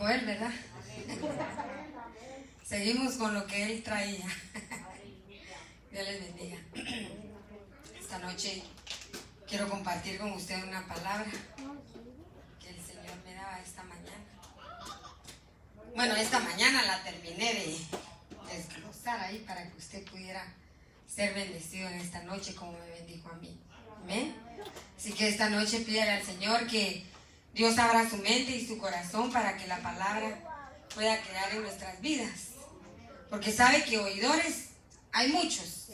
dijo él, ¿verdad? Seguimos con lo que él traía. Dios les bendiga. Esta noche quiero compartir con usted una palabra que el Señor me daba esta mañana. Bueno, esta mañana la terminé de desglosar ahí para que usted pudiera ser bendecido en esta noche como me bendijo a mí. Amén. Así que esta noche pídale al Señor que Dios abra su mente y su corazón para que la palabra pueda quedar en nuestras vidas. Porque sabe que oidores hay muchos,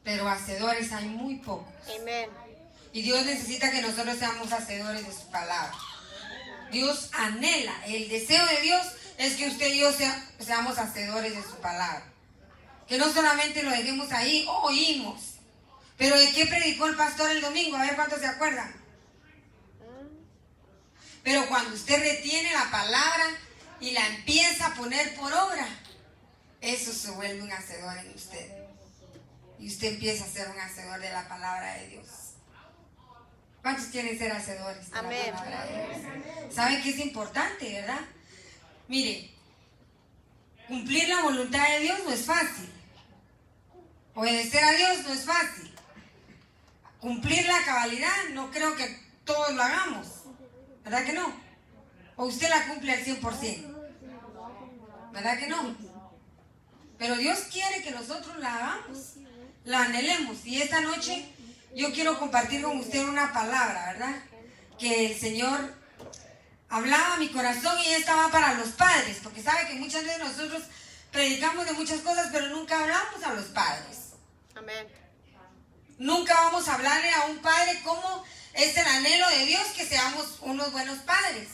pero hacedores hay muy pocos. Amén. Y Dios necesita que nosotros seamos hacedores de su palabra. Dios anhela, el deseo de Dios es que usted y yo seamos hacedores de su palabra. Que no solamente lo dejemos ahí, oímos. Pero ¿de qué predicó el pastor el domingo? A ver cuántos se acuerdan. Pero cuando usted retiene la palabra y la empieza a poner por obra, eso se vuelve un hacedor en usted. Y usted empieza a ser un hacedor de la palabra de Dios. ¿Cuántos quieren ser hacedores de Amén. la palabra de Dios? ¿Saben que es importante, verdad? Mire, cumplir la voluntad de Dios no es fácil. Obedecer a Dios no es fácil. Cumplir la cabalidad, no creo que todos lo hagamos. ¿Verdad que no? ¿O usted la cumple al 100%? ¿Verdad que no? Pero Dios quiere que nosotros la hagamos, la anhelemos. Y esta noche yo quiero compartir con usted una palabra, ¿verdad? Que el Señor hablaba a mi corazón y esta va para los padres. Porque sabe que muchas veces nosotros predicamos de muchas cosas, pero nunca hablamos a los padres. Amén. Nunca vamos a hablarle a un padre cómo es el anhelo de Dios que seamos unos buenos padres.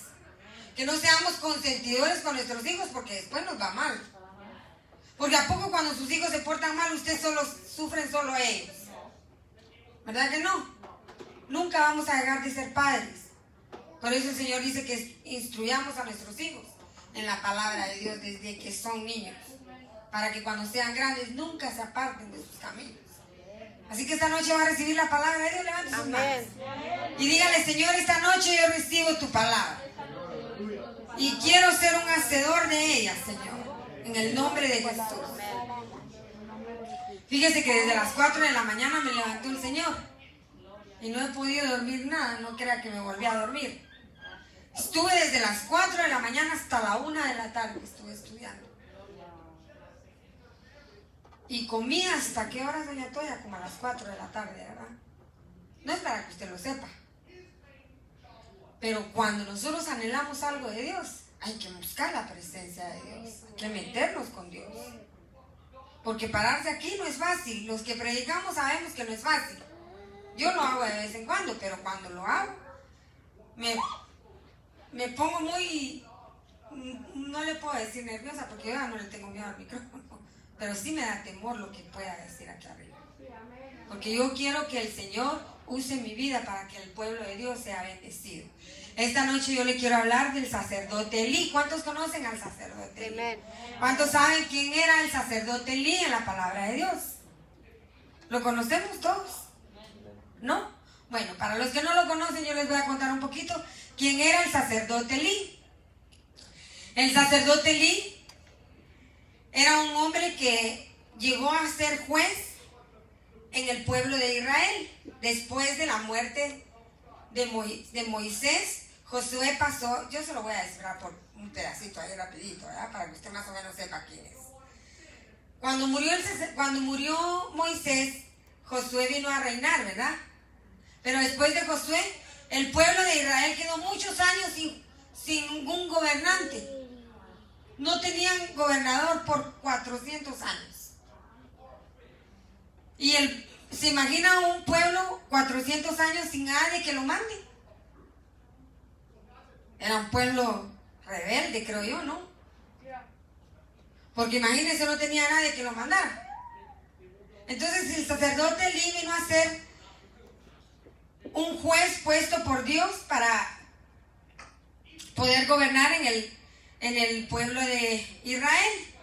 Que no seamos consentidores con nuestros hijos porque después nos va mal. Porque a poco cuando sus hijos se portan mal, ustedes sufren solo ellos. ¿Verdad que no? Nunca vamos a dejar de ser padres. Por eso el Señor dice que instruyamos a nuestros hijos en la palabra de Dios desde que son niños. Para que cuando sean grandes nunca se aparten de sus caminos. Así que esta noche va a recibir la palabra de Dios. Levante sus manos. Y dígale: Señor, esta noche yo recibo tu palabra. Y quiero ser un hacedor de ella, Señor. En el nombre de Jesús. Fíjese que desde las 4 de la mañana me levantó el Señor. Y no he podido dormir nada. No crea que me volví a dormir. Estuve desde las 4 de la mañana hasta la 1 de la tarde. Estuve estudiando. Y comí hasta ¿qué horas, doña Toya? Como a las 4 de la tarde, ¿verdad? No es para que usted lo sepa. Pero cuando nosotros anhelamos algo de Dios, hay que buscar la presencia de Dios. Hay que meternos con Dios. Porque pararse aquí no es fácil. Los que predicamos sabemos que no es fácil. Yo lo hago de vez en cuando, pero cuando lo hago, me pongo muy... No le puedo decir nerviosa porque yo ya no le tengo miedo al micrófono. Pero sí me da temor lo que pueda decir aquí arriba. Porque yo quiero que el Señor use mi vida para que el pueblo de Dios sea bendecido. Esta noche yo le quiero hablar del sacerdote Elí. ¿Cuántos conocen al sacerdote Elí? Amén. ¿Cuántos saben quién era el sacerdote Elí en la palabra de Dios? ¿Lo conocemos todos? ¿No? Bueno, para los que no lo conocen yo les voy a contar un poquito quién era el sacerdote Elí. El sacerdote Elí era un hombre que llegó a ser juez en el pueblo de Israel. Después de la muerte de Moisés, Josué pasó, yo se lo voy a descifrar por un pedacito ahí rapidito, ¿verdad? Para que usted más o menos sepa quién es. Cuando murió Moisés, Josué vino a reinar, ¿verdad? Pero después de Josué, el pueblo de Israel quedó muchos años sin ningún gobernante. No tenían gobernador por 400 años. Y ¿se imagina un pueblo 400 años sin nadie que lo mande? Era un pueblo rebelde, creo yo, ¿no? Porque imagínense, no tenía nadie que lo mandara. Entonces el sacerdote Elí vino a ser un juez puesto por Dios para poder gobernar en el pueblo de Israel.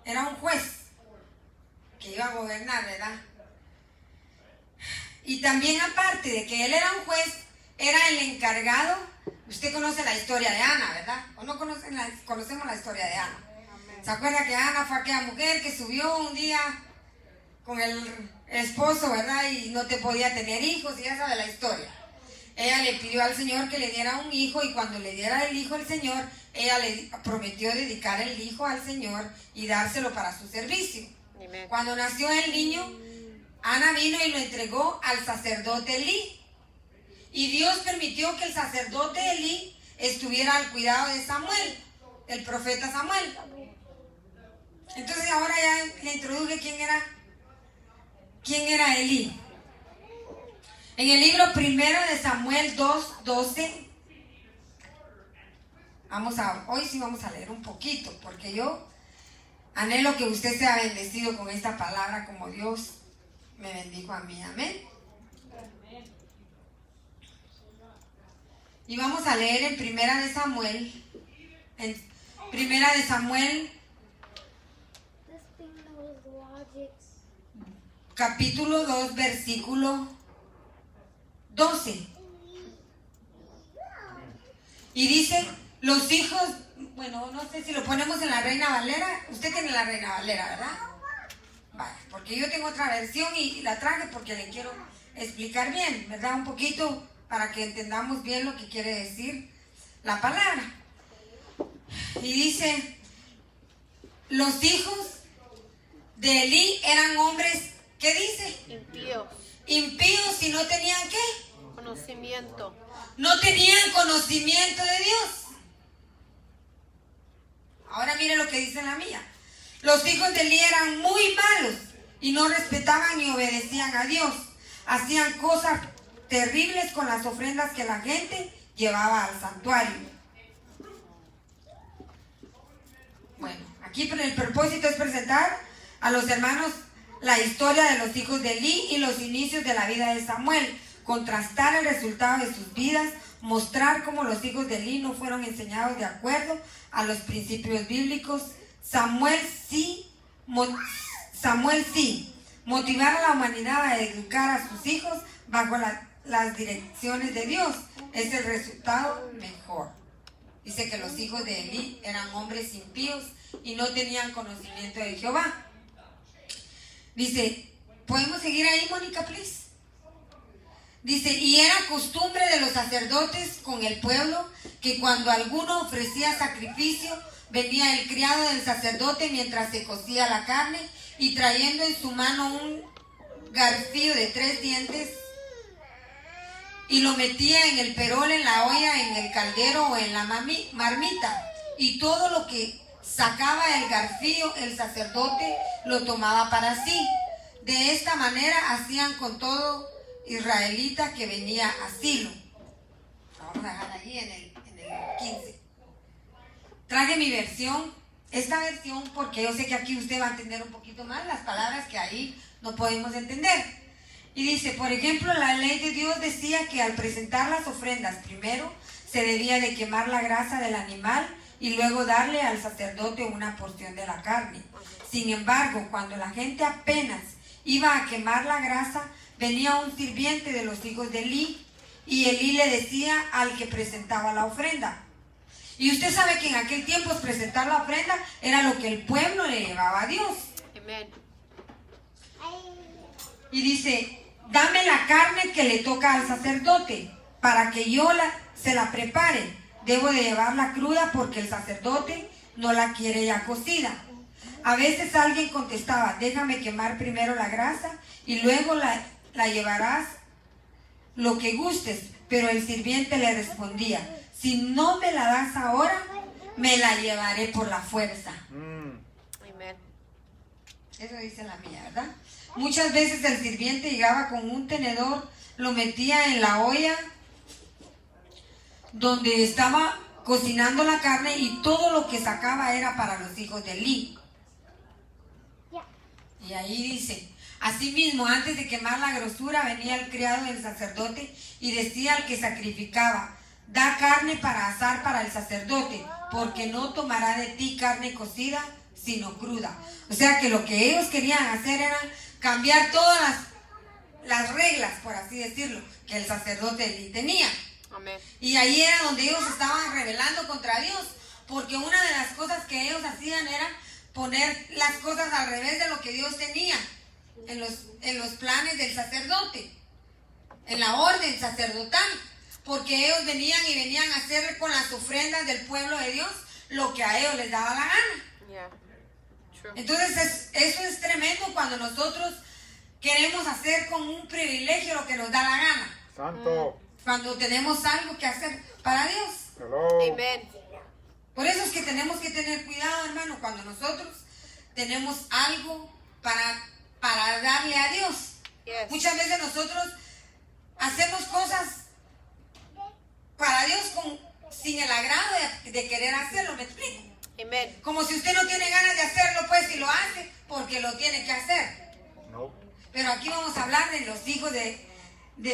Era un juez que iba a gobernar, ¿verdad? Y también aparte de que él era un juez, era el encargado Usted conoce la historia de Ana, ¿verdad? ¿O no conocemos la historia de Ana? ¿Se acuerda que Ana fue aquella mujer que subió un día con el esposo, ¿verdad? Y no te podía tener hijos, y ya sabe la historia. Ella le pidió al Señor que le diera un hijo, y cuando le diera el hijo al Señor, ella le prometió dedicar el hijo al Señor y dárselo para su servicio. Amén. Cuando nació el niño, Ana vino y lo entregó al sacerdote Elí. Y Dios permitió que el sacerdote Elí estuviera al cuidado de Samuel, el profeta Samuel. Entonces ahora ya le introduje quién era Elí. En el libro primero de Samuel 2:12, hoy sí vamos a leer un poquito, porque yo anhelo que usted sea bendecido con esta palabra como Dios me bendijo a mí. Amén. Y vamos a leer en Primera de Samuel, capítulo 2, versículo 12. Y dice, los hijos, bueno, no sé si lo ponemos en la Reina Valera. Usted tiene la Reina Valera, ¿verdad? Vale, porque yo tengo otra versión y la traje porque le quiero explicar bien, ¿verdad? Un poquito para que entendamos bien lo que quiere decir la palabra. Y dice, los hijos de Elí eran hombres, ¿qué dice? Impíos. Impíos, y no tenían ¿qué? Conocimiento. No tenían conocimiento de Dios. Ahora mire lo que dice la mía. Los hijos de Elí eran muy malos y no respetaban ni obedecían a Dios. Hacían cosas terribles con las ofrendas que la gente llevaba al santuario. Bueno, aquí el propósito es presentar a los hermanos la historia de los hijos de Elí y los inicios de la vida de Samuel, contrastar el resultado de sus vidas, mostrar cómo los hijos de Elí no fueron enseñados de acuerdo a los principios bíblicos. Samuel sí, motivar a la humanidad a educar a sus hijos bajo las direcciones de Dios es el resultado mejor. Dice que los hijos de Elí eran hombres impíos y no tenían conocimiento de Jehová. Dice, ¿podemos seguir ahí, Mónica, please? Dice, y era costumbre de los sacerdotes con el pueblo que cuando alguno ofrecía sacrificio, venía el criado del sacerdote mientras se cocía la carne y trayendo en su mano un garfio de 3 dientes y lo metía en el perol, en la olla, en el caldero o en la marmita, y todo lo que sacaba el garfio el sacerdote lo tomaba para sí. De esta manera hacían con todo israelita que venía a Silo. Vamos a dejar ahí en el 15. Traje mi versión, esta versión, porque yo sé que aquí usted va a entender un poquito más las palabras que ahí no podemos entender. Y dice, por ejemplo, la ley de Dios decía que al presentar las ofrendas, primero se debía de quemar la grasa del animal y luego darle al sacerdote una porción de la carne. Sin embargo, cuando la gente apenas iba a quemar la grasa, venía un sirviente de los hijos de Elí y Elí le decía al que presentaba la ofrenda. Y usted sabe que en aquel tiempo presentar la ofrenda era lo que el pueblo le llevaba a Dios. Amén. Y dice, dame la carne que le toca al sacerdote para que yo se la prepare. Debo de llevarla cruda porque el sacerdote no la quiere ya cocida. A veces alguien contestaba, déjame quemar primero la grasa y luego la llevarás lo que gustes. Pero el sirviente le respondía, si no me la das ahora, me la llevaré por la fuerza. Amén. Eso dice la mía, ¿verdad? Muchas veces el sirviente llegaba con un tenedor, lo metía en la olla donde estaba cocinando la carne y todo lo que sacaba era para los hijos de Elí. Y ahí dice, asimismo, antes de quemar la grosura, venía el criado del sacerdote y decía al que sacrificaba, da carne para asar para el sacerdote, porque no tomará de ti carne cocida, sino cruda. O sea que lo que ellos querían hacer era cambiar todas las reglas, por así decirlo, que el sacerdote Elí tenía. Amén. Y ahí era donde ellos estaban rebelando contra Dios, porque una de las cosas que ellos hacían era poner las cosas al revés de lo que Dios tenía en los planes del sacerdote, en la orden sacerdotal, porque ellos venían a hacer con las ofrendas del pueblo de Dios lo que a ellos les daba la gana. Yeah. True. Entonces eso es tremendo cuando nosotros queremos hacer con un privilegio lo que nos da la gana. Santo. Cuando tenemos algo que hacer para Dios. Hello. Amén. Por eso es que tenemos que tener cuidado, hermano, cuando nosotros tenemos algo para darle a Dios. Yes. Muchas veces nosotros hacemos cosas para Dios sin el agrado de querer hacerlo, ¿me explico? Amén. Como si usted no tiene ganas de hacerlo, pues si lo hace, porque lo tiene que hacer. No. Pero aquí vamos a hablar de los hijos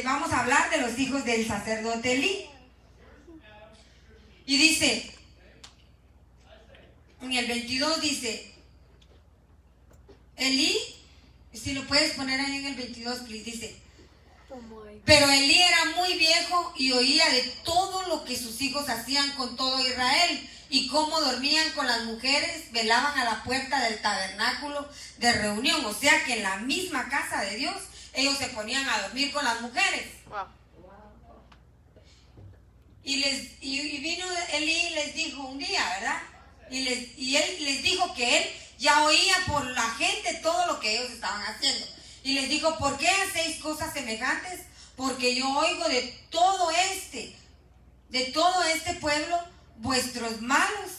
vamos a hablar de los hijos del sacerdote Elí. Y dice, en el 22 dice, Elí, si lo puedes poner ahí en el 22, please, dice, pero Elí era muy viejo y oía de todo lo que sus hijos hacían con todo Israel y cómo dormían con las mujeres, velaban a la puerta del tabernáculo de reunión. O sea que en la misma casa de Dios ellos se ponían a dormir con las mujeres. Wow. Y vino Elí y les dijo un día, ¿verdad? Y él les dijo que él ya oía por la gente todo lo que ellos estaban haciendo. Y les dijo, ¿por qué hacéis cosas semejantes? Porque yo oigo de todo este pueblo vuestros malos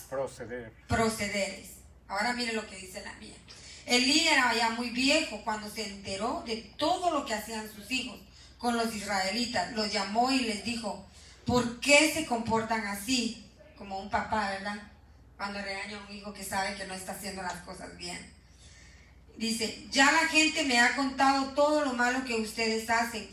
procederes. Ahora mire lo que dice la mía. Elí era ya muy viejo cuando se enteró de todo lo que hacían sus hijos con los israelitas. Los llamó y les dijo, ¿por qué se comportan así? Como un papá, ¿verdad? Cuando regaña a un hijo que sabe que no está haciendo las cosas bien. Dice, ya la gente me ha contado todo lo malo que ustedes hacen.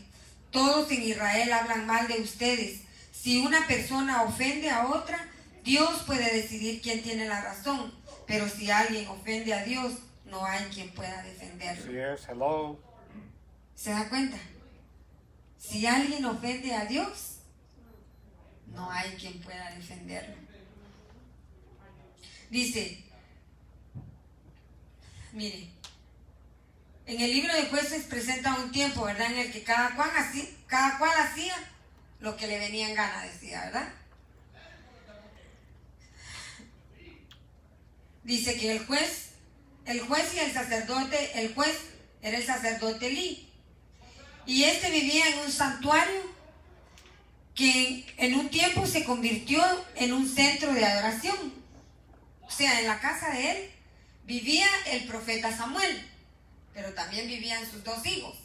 Todos en Israel hablan mal de ustedes. Si una persona ofende a otra, Dios puede decidir quién tiene la razón. Pero si alguien ofende a Dios, no hay quien pueda defenderlo. Sí es, hello. ¿Se da cuenta? Si alguien ofende a Dios, no hay quien pueda defenderlo. Dice, mire, en el libro de Jueces presenta un tiempo, ¿verdad? En el que cada cual hacía lo que le venía en gana, decía, ¿verdad? Dice que el juez y el sacerdote, el juez era el sacerdote Elí. Y este vivía en un santuario que en un tiempo se convirtió en un centro de adoración. O sea, en la casa de él vivía el profeta Samuel, pero también vivían sus dos hijos.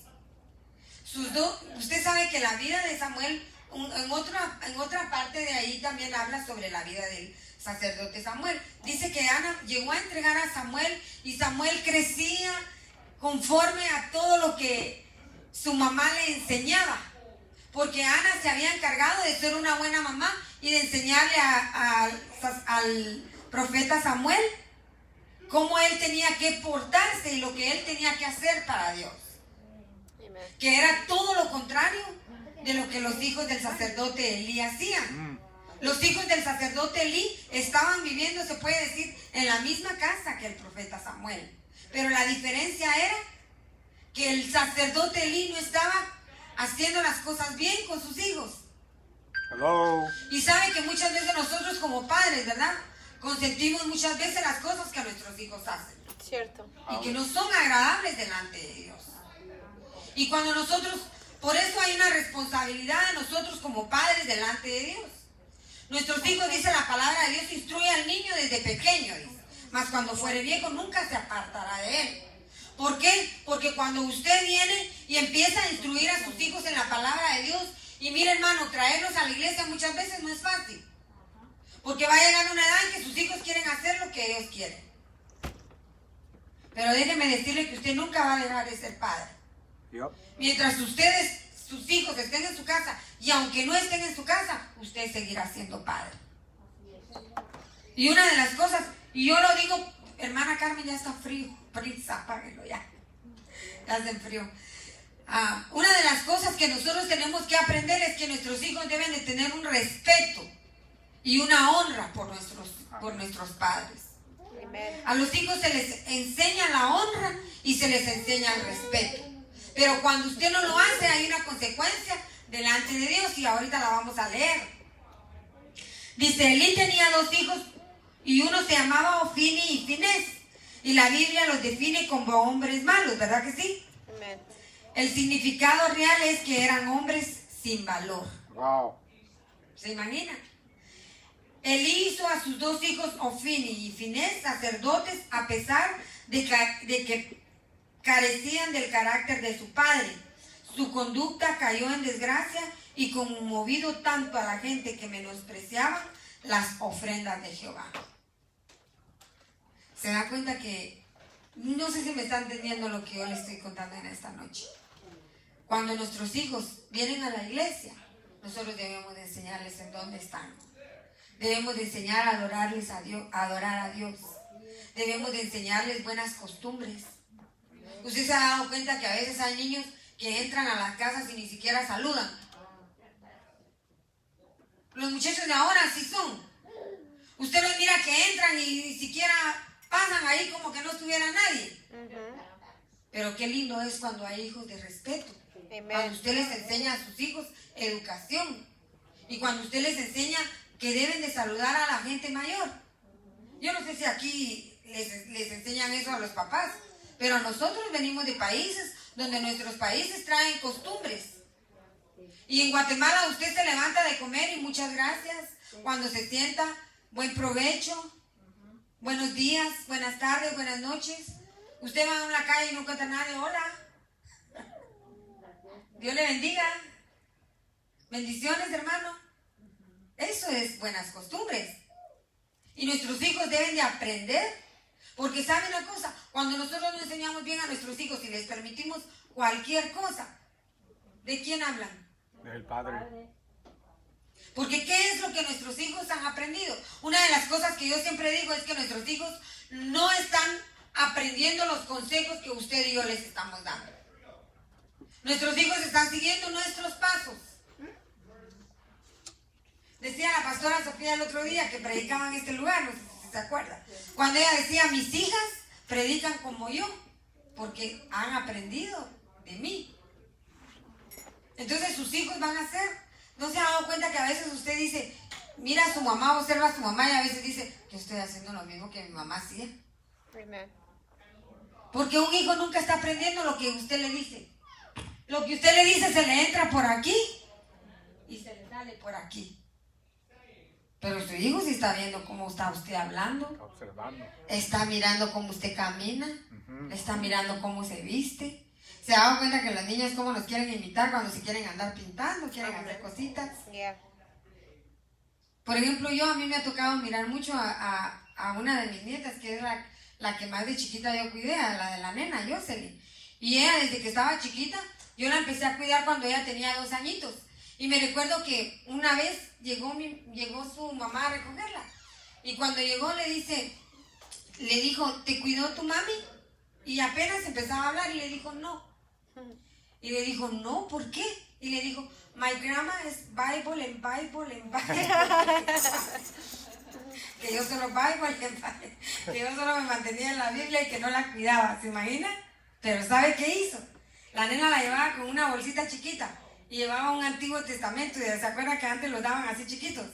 Usted sabe que la vida de Samuel, en otra parte de ahí también habla sobre la vida del sacerdote Samuel. Dice que Ana llegó a entregar a Samuel y Samuel crecía conforme a todo lo que su mamá le enseñaba. Porque Ana se había encargado de ser una buena mamá y de enseñarle al profeta Samuel cómo él tenía que portarse y lo que él tenía que hacer para Dios. Amen. Que era todo lo contrario de lo que los hijos del sacerdote Elí hacían. Los hijos del sacerdote Elí estaban viviendo, se puede decir, en la misma casa que el profeta Samuel. Pero la diferencia era que el sacerdote Elí no estaba haciendo las cosas bien con sus hijos. Hello. Y sabe que muchas veces nosotros como padres, ¿verdad? Consentimos muchas veces las cosas que nuestros hijos hacen. Cierto. Y que no son agradables delante de Dios. Y cuando nosotros, por eso hay una responsabilidad de nosotros como padres delante de Dios. Nuestros hijos, dice la palabra de Dios, instruye al niño desde pequeño, dice. Mas cuando fuere viejo nunca se apartará de él. ¿Por qué? Porque cuando usted viene y empieza a instruir a sus hijos en la palabra de Dios, y mire hermano, traerlos a la iglesia muchas veces no es fácil. Porque va a llegar una edad en que sus hijos quieren hacer lo que ellos quieren. Pero déjeme decirle que usted nunca va a dejar de ser padre. Yep. Mientras sus hijos estén en su casa, y aunque no estén en su casa, usted seguirá siendo padre. Y una de las cosas, y yo lo digo, hermana Carmen, ya está frío, prisa, apáguelo ya. Ya se enfrió. Una de las cosas que nosotros tenemos que aprender es que nuestros hijos deben de tener un respeto y una honra por nuestros padres. Amen. A los hijos se les enseña la honra y se les enseña el respeto. Pero cuando usted no lo hace, hay una consecuencia delante de Dios y ahorita la vamos a leer. Dice, Elí tenía 2 hijos y uno se llamaba Ofni y Finés. Y la Biblia los define como hombres malos, ¿verdad que sí? Amen. El significado real es que eran hombres sin valor. Wow. ¿Se imagina? Elí hizo a sus 2 hijos, Ofni y Finés, sacerdotes, a pesar de que carecían del carácter de su padre. Su conducta cayó en desgracia y conmovido tanto a la gente que menospreciaban las ofrendas de Jehová. ¿Se da cuenta que, no sé si me está entendiendo lo que yo les estoy contando en esta noche? Cuando nuestros hijos vienen a la iglesia, nosotros debemos de enseñarles en dónde están. Debemos de enseñar a adorarles a Dios, a adorar a Dios. Debemos de enseñarles buenas costumbres. Usted se ha dado cuenta que a veces hay niños que entran a las casas y ni siquiera saludan. Los muchachos de ahora así son. Usted los mira que entran y ni siquiera pasan ahí como que no estuviera nadie. Pero qué lindo es cuando hay hijos de respeto. Amen. Cuando usted les enseña a sus hijos educación. Y cuando usted les enseña que deben de saludar a la gente mayor. Yo no sé si aquí les enseñan eso a los papás, pero nosotros venimos de países donde nuestros países traen costumbres. Y en Guatemala usted se levanta de comer y muchas gracias. Cuando se sienta, buen provecho, buenos días, buenas tardes, buenas noches. Usted va a la calle y no canta nada de hola. Dios le bendiga. Bendiciones, hermano. Eso es buenas costumbres. Y nuestros hijos deben de aprender. Porque ¿saben una cosa? Cuando nosotros no enseñamos bien a nuestros hijos y les permitimos cualquier cosa, ¿de quién hablan? Del Padre. Porque ¿qué es lo que nuestros hijos han aprendido? Una de las cosas que yo siempre digo es que nuestros hijos no están aprendiendo los consejos que usted y yo les estamos dando. Nuestros hijos están siguiendo nuestros pasos. Decía la pastora Sofía el otro día que predicaba en este lugar, no sé si se acuerda. Cuando ella decía, mis hijas predican como yo, porque han aprendido de mí. Entonces sus hijos van a hacer. ¿No se ha dado cuenta que a veces usted dice, mira a su mamá, observa a su mamá y a veces dice, yo estoy haciendo lo mismo que mi mamá hacía? Amen. Porque un hijo nunca está aprendiendo lo que usted le dice. Lo que usted le dice se le entra por aquí y se le sale por aquí. Pero su hijo sí está viendo cómo está usted hablando. Está observando. Está mirando cómo usted camina. Ujú. Está mirando cómo se viste. ¿Se ha dado cuenta que los niños cómo nos quieren imitar cuando se quieren andar pintando, quieren hacer cositas? Yeah. Por ejemplo, a mí me ha tocado mirar mucho a una de mis nietas, que es la que más de chiquita yo cuidé, a la de la nena, Jocelyn. Y ella, desde que estaba chiquita, yo la empecé a cuidar cuando ella tenía 2 añitos. Y me recuerdo que una vez llegó su mamá a recogerla. Y cuando llegó le dijo, ¿te cuidó tu mami? Y apenas empezaba a hablar y le dijo, no. Y le dijo, no, ¿por qué? Y le dijo, my grandma es Bible and Bible and Bible. Que yo solo Bible and Bible. Que yo solo me mantenía en la Biblia y que no la cuidaba, ¿se imagina? Pero ¿sabe qué hizo? La nena la llevaba con una bolsita chiquita y llevaba un Antiguo Testamento. Y se acuerdan que antes los daban así chiquitos.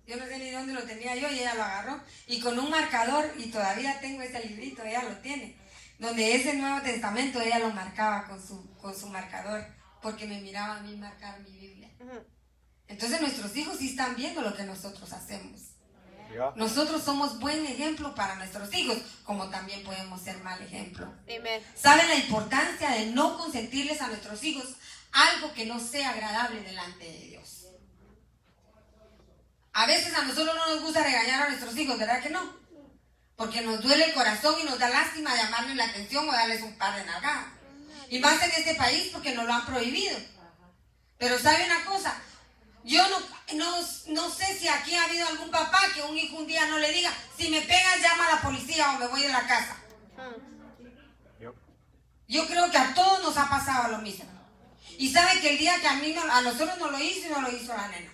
Yo no sé ni dónde lo tenía yo y ella lo agarró. Y con un marcador, y todavía tengo ese librito, ella lo tiene. Donde ese Nuevo Testamento ella lo marcaba con su marcador, porque me miraba a mí marcar mi Biblia. Entonces nuestros hijos sí están viendo lo que nosotros hacemos. Yeah. Nosotros somos buen ejemplo para nuestros hijos, como también podemos ser mal ejemplo. Amen. ¿Saben la importancia de no consentirles a nuestros hijos algo que no sea agradable delante de Dios? A veces a nosotros no nos gusta regañar a nuestros hijos, ¿verdad que no? Porque nos duele el corazón y nos da lástima llamarles la atención o darles un par de nalgadas. Y más en este país porque nos lo han prohibido. Pero ¿sabe una cosa? Yo no sé si aquí ha habido algún papá que un hijo un día no le diga, si me pegas llama a la policía o me voy de la casa. Yep. Yo creo que a todos nos ha pasado lo mismo. Y sabe que el día que a nosotros nos lo hizo y no lo hizo la nena.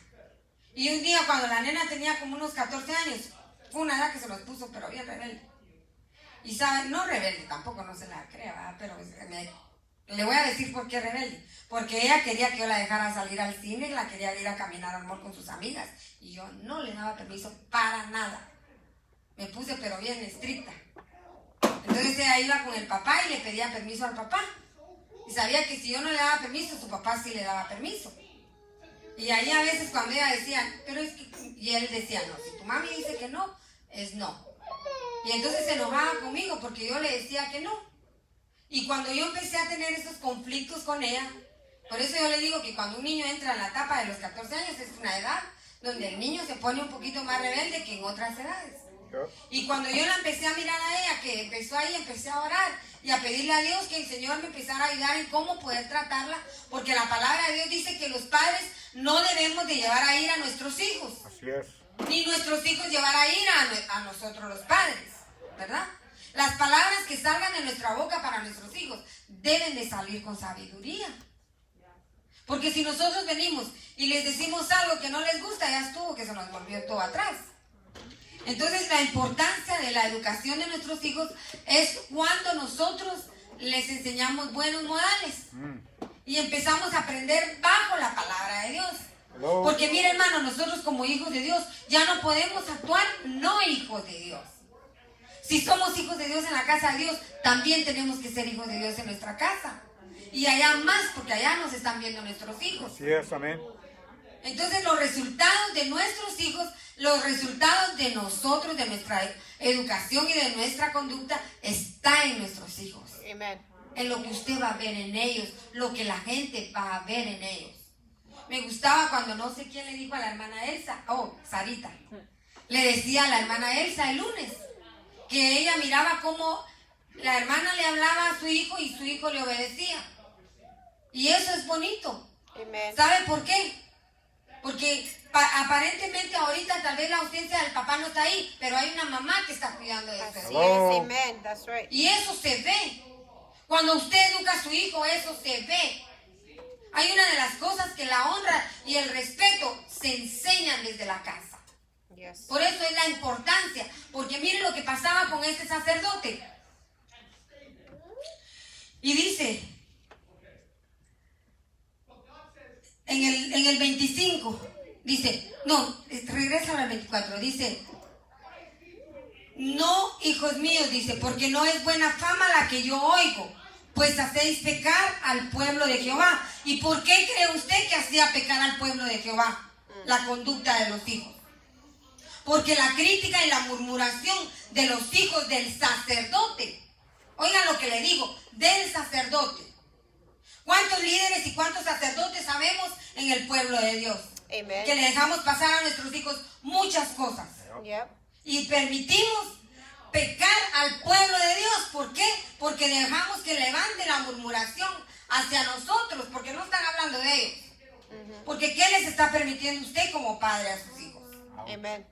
Y un día cuando la nena tenía como unos 14 años, fue una edad que se los puso, pero bien rebelde. Y sabe, no rebelde, tampoco no se la crea, ¿verdad? Pero le voy a decir por qué rebelde. Porque ella quería que yo la dejara salir al cine, la quería ir a caminar al mall con sus amigas. Y yo no le daba permiso para nada. Me puse pero bien estricta. Entonces ella iba con el papá y le pedía permiso al papá. Y sabía que si yo no le daba permiso, su papá sí le daba permiso. Y ahí a veces cuando ella decía, pero es que... Y él decía, no, si tu mami dice que no, es no. Y entonces se enojaba conmigo porque yo le decía que no. Y cuando yo empecé a tener esos conflictos con ella, por eso yo le digo que cuando un niño entra en la etapa de los 14 años es una edad donde el niño se pone un poquito más rebelde que en otras edades. Y cuando yo la empecé a mirar a ella, que empezó ahí, empecé a orar y a pedirle a Dios que el Señor me empezara a ayudar en cómo poder tratarla, porque la palabra de Dios dice que los padres no debemos de llevar a ir a nuestros hijos. Así es. Ni nuestros hijos llevar a ir a nosotros los padres, ¿verdad? Las palabras que salgan de nuestra boca para nuestros hijos deben de salir con sabiduría. Porque si nosotros venimos y les decimos algo que no les gusta, ya estuvo, que se nos volvió todo atrás. Entonces la importancia de la educación de nuestros hijos es cuando nosotros les enseñamos buenos modales y empezamos a aprender bajo la palabra de Dios. Hello. Porque mire, hermano, nosotros como hijos de Dios ya no podemos actuar no hijos de Dios. Si somos hijos de Dios en la casa de Dios, también tenemos que ser hijos de Dios en nuestra casa. Y allá más, porque allá nos están viendo nuestros hijos. Así es, amén. Entonces los resultados de nuestros hijos, los resultados de nosotros, de nuestra educación y de nuestra conducta, está en nuestros hijos. Amen. En lo que usted va a ver en ellos, lo que la gente va a ver en ellos. Me gustaba cuando no sé quién le dijo a la hermana Elsa, Sarita, le decía a la hermana Elsa el lunes, que ella miraba cómo la hermana le hablaba a su hijo y su hijo le obedecía. Y eso es bonito. Amen. ¿Sabe por qué? Porque aparentemente ahorita tal vez la ausencia del papá no está ahí, pero hay una mamá que está cuidando de Así eso. es. Hello. Amen. That's right. Y eso se ve. Cuando usted educa a su hijo, eso se ve. Hay una de las cosas que la honra y el respeto se enseñan desde la casa. Yes. Por eso es la importancia, porque mire lo que pasaba con este sacerdote. Y dice, en el 25, dice, no, regresa al 24, dice, no, hijos míos, dice, porque no es buena fama la que yo oigo, pues hacéis pecar al pueblo de Jehová. ¿Y por qué cree usted que hacía pecar al pueblo de Jehová? La conducta de los hijos. Porque la crítica y la murmuración de los hijos del sacerdote, oigan lo que le digo, del sacerdote. ¿Cuántos líderes y cuántos sacerdotes sabemos en el pueblo de Dios? Amen. Que le dejamos pasar a nuestros hijos muchas cosas. Yep. Y permitimos pecar al pueblo de Dios. ¿Por qué? Porque dejamos que levante la murmuración hacia nosotros, porque no están hablando de ellos. Porque ¿qué les está permitiendo usted como padre a sus hijos? Amen.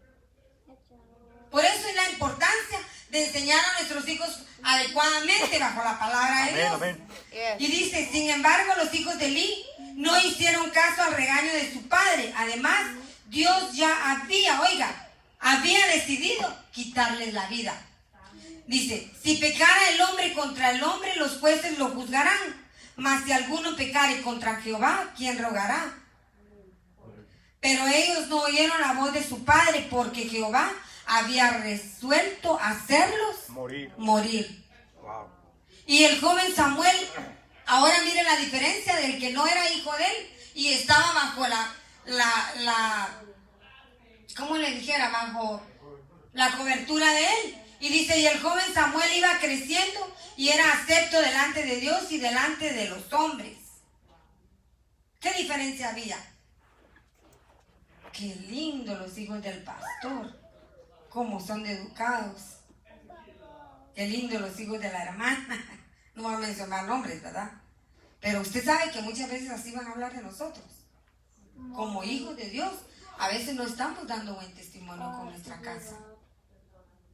Por eso es la importancia de enseñar a nuestros hijos adecuadamente bajo la palabra de Amén, Dios. amén. Yes. Y dice, sin embargo, los hijos de Eli no hicieron caso al regaño de su padre. Además, Dios ya había decidido quitarles la vida. Dice, si pecara el hombre contra el hombre, los jueces lo juzgarán. Mas si alguno pecare contra Jehová, ¿quién rogará? Pero ellos no oyeron la voz de su padre, porque Jehová había resuelto hacerlos morir. Wow. Y el joven Samuel, ahora mire la diferencia del que no era hijo de él y estaba bajo ¿cómo le dijera? Bajo la cobertura de él. Y dice, y el joven Samuel iba creciendo y era acepto delante de Dios y delante de los hombres. ¿Qué diferencia había? Qué lindo los hijos del pastor, cómo son de educados. Qué lindo los hijos de la hermana. No voy a mencionar nombres, ¿verdad? Pero usted sabe que muchas veces así van a hablar de nosotros. Como hijos de Dios, a veces no estamos dando buen testimonio con nuestra casa.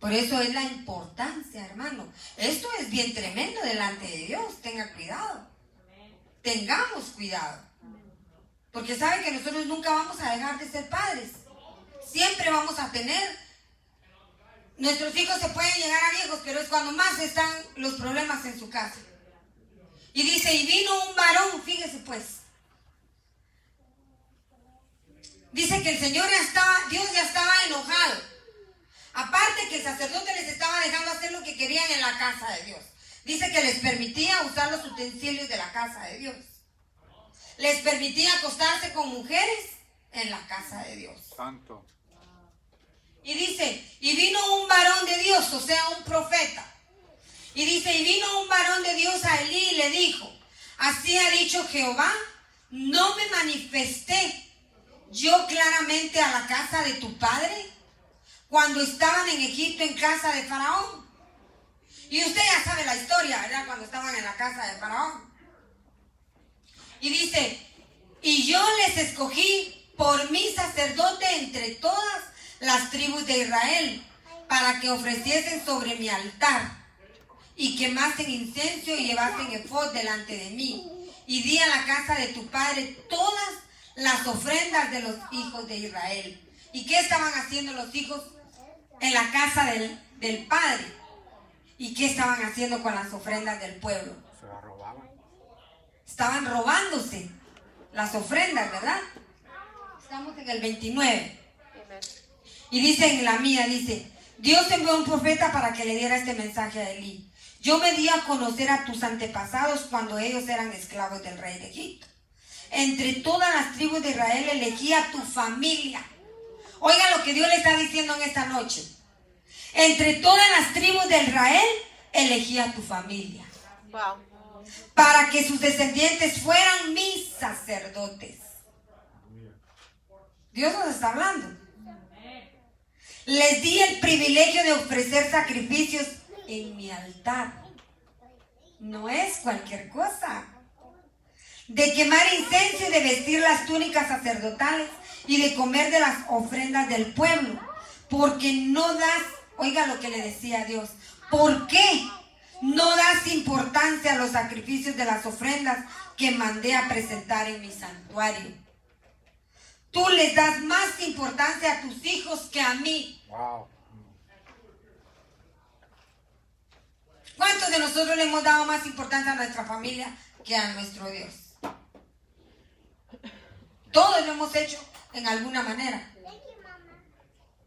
Por eso es la importancia, hermano. Esto es bien tremendo delante de Dios, tenga cuidado. tengamos cuidado. Porque sabe que nosotros nunca vamos a dejar de ser padres. Siempre vamos a tener. Nuestros hijos se pueden llegar a viejos, pero es cuando más están los problemas en su casa. Y dice, y vino un varón, fíjese pues. Dice que el Señor Dios ya estaba enojado. Aparte que el sacerdote les estaba dejando hacer lo que querían en la casa de Dios. Dice que les permitía usar los utensilios de la casa de Dios. Les permitía acostarse con mujeres en la casa de Dios. Santo. Y dice, y vino un varón de Dios, o sea, un profeta. Y dice, y vino un varón de Dios a Elí y le dijo, así ha dicho Jehová, no me manifesté yo claramente a la casa de tu padre cuando estaban en Egipto en casa de Faraón. Y usted ya sabe la historia, ¿verdad? Cuando estaban en la casa de Faraón. Y dice, y yo les escogí por mi sacerdote entre todas las tribus de Israel, para que ofreciesen sobre mi altar y quemasen incienso y llevasen efod delante de mí. Y di a la casa de tu padre todas las ofrendas de los hijos de Israel. ¿Y qué estaban haciendo los hijos en la casa del padre? ¿Y qué estaban haciendo con las ofrendas del pueblo? Se la robaban. Estaban robándose las ofrendas, ¿verdad? Estamos en el 29. Y dice en la mía, dice, Dios envió un profeta para que le diera este mensaje a Elí. Yo me di a conocer a tus antepasados cuando ellos eran esclavos del rey de Egipto. Entre todas las tribus de Israel elegí a tu familia. Oiga lo que Dios le está diciendo en esta noche. Entre todas las tribus de Israel elegí a tu familia. Wow. Para que sus descendientes fueran mis sacerdotes. Dios nos está hablando. Les di el privilegio de ofrecer sacrificios en mi altar. No es cualquier cosa. De quemar incenso y de vestir las túnicas sacerdotales y de comer de las ofrendas del pueblo. Porque no das, oiga lo que le decía a Dios, ¿por qué no das importancia a los sacrificios de las ofrendas que mandé a presentar en mi santuario? Tú les das más importancia a tus hijos que a mí. Wow. ¿Cuántos de nosotros le hemos dado más importancia a nuestra familia que a nuestro Dios? Todos lo hemos hecho en alguna manera.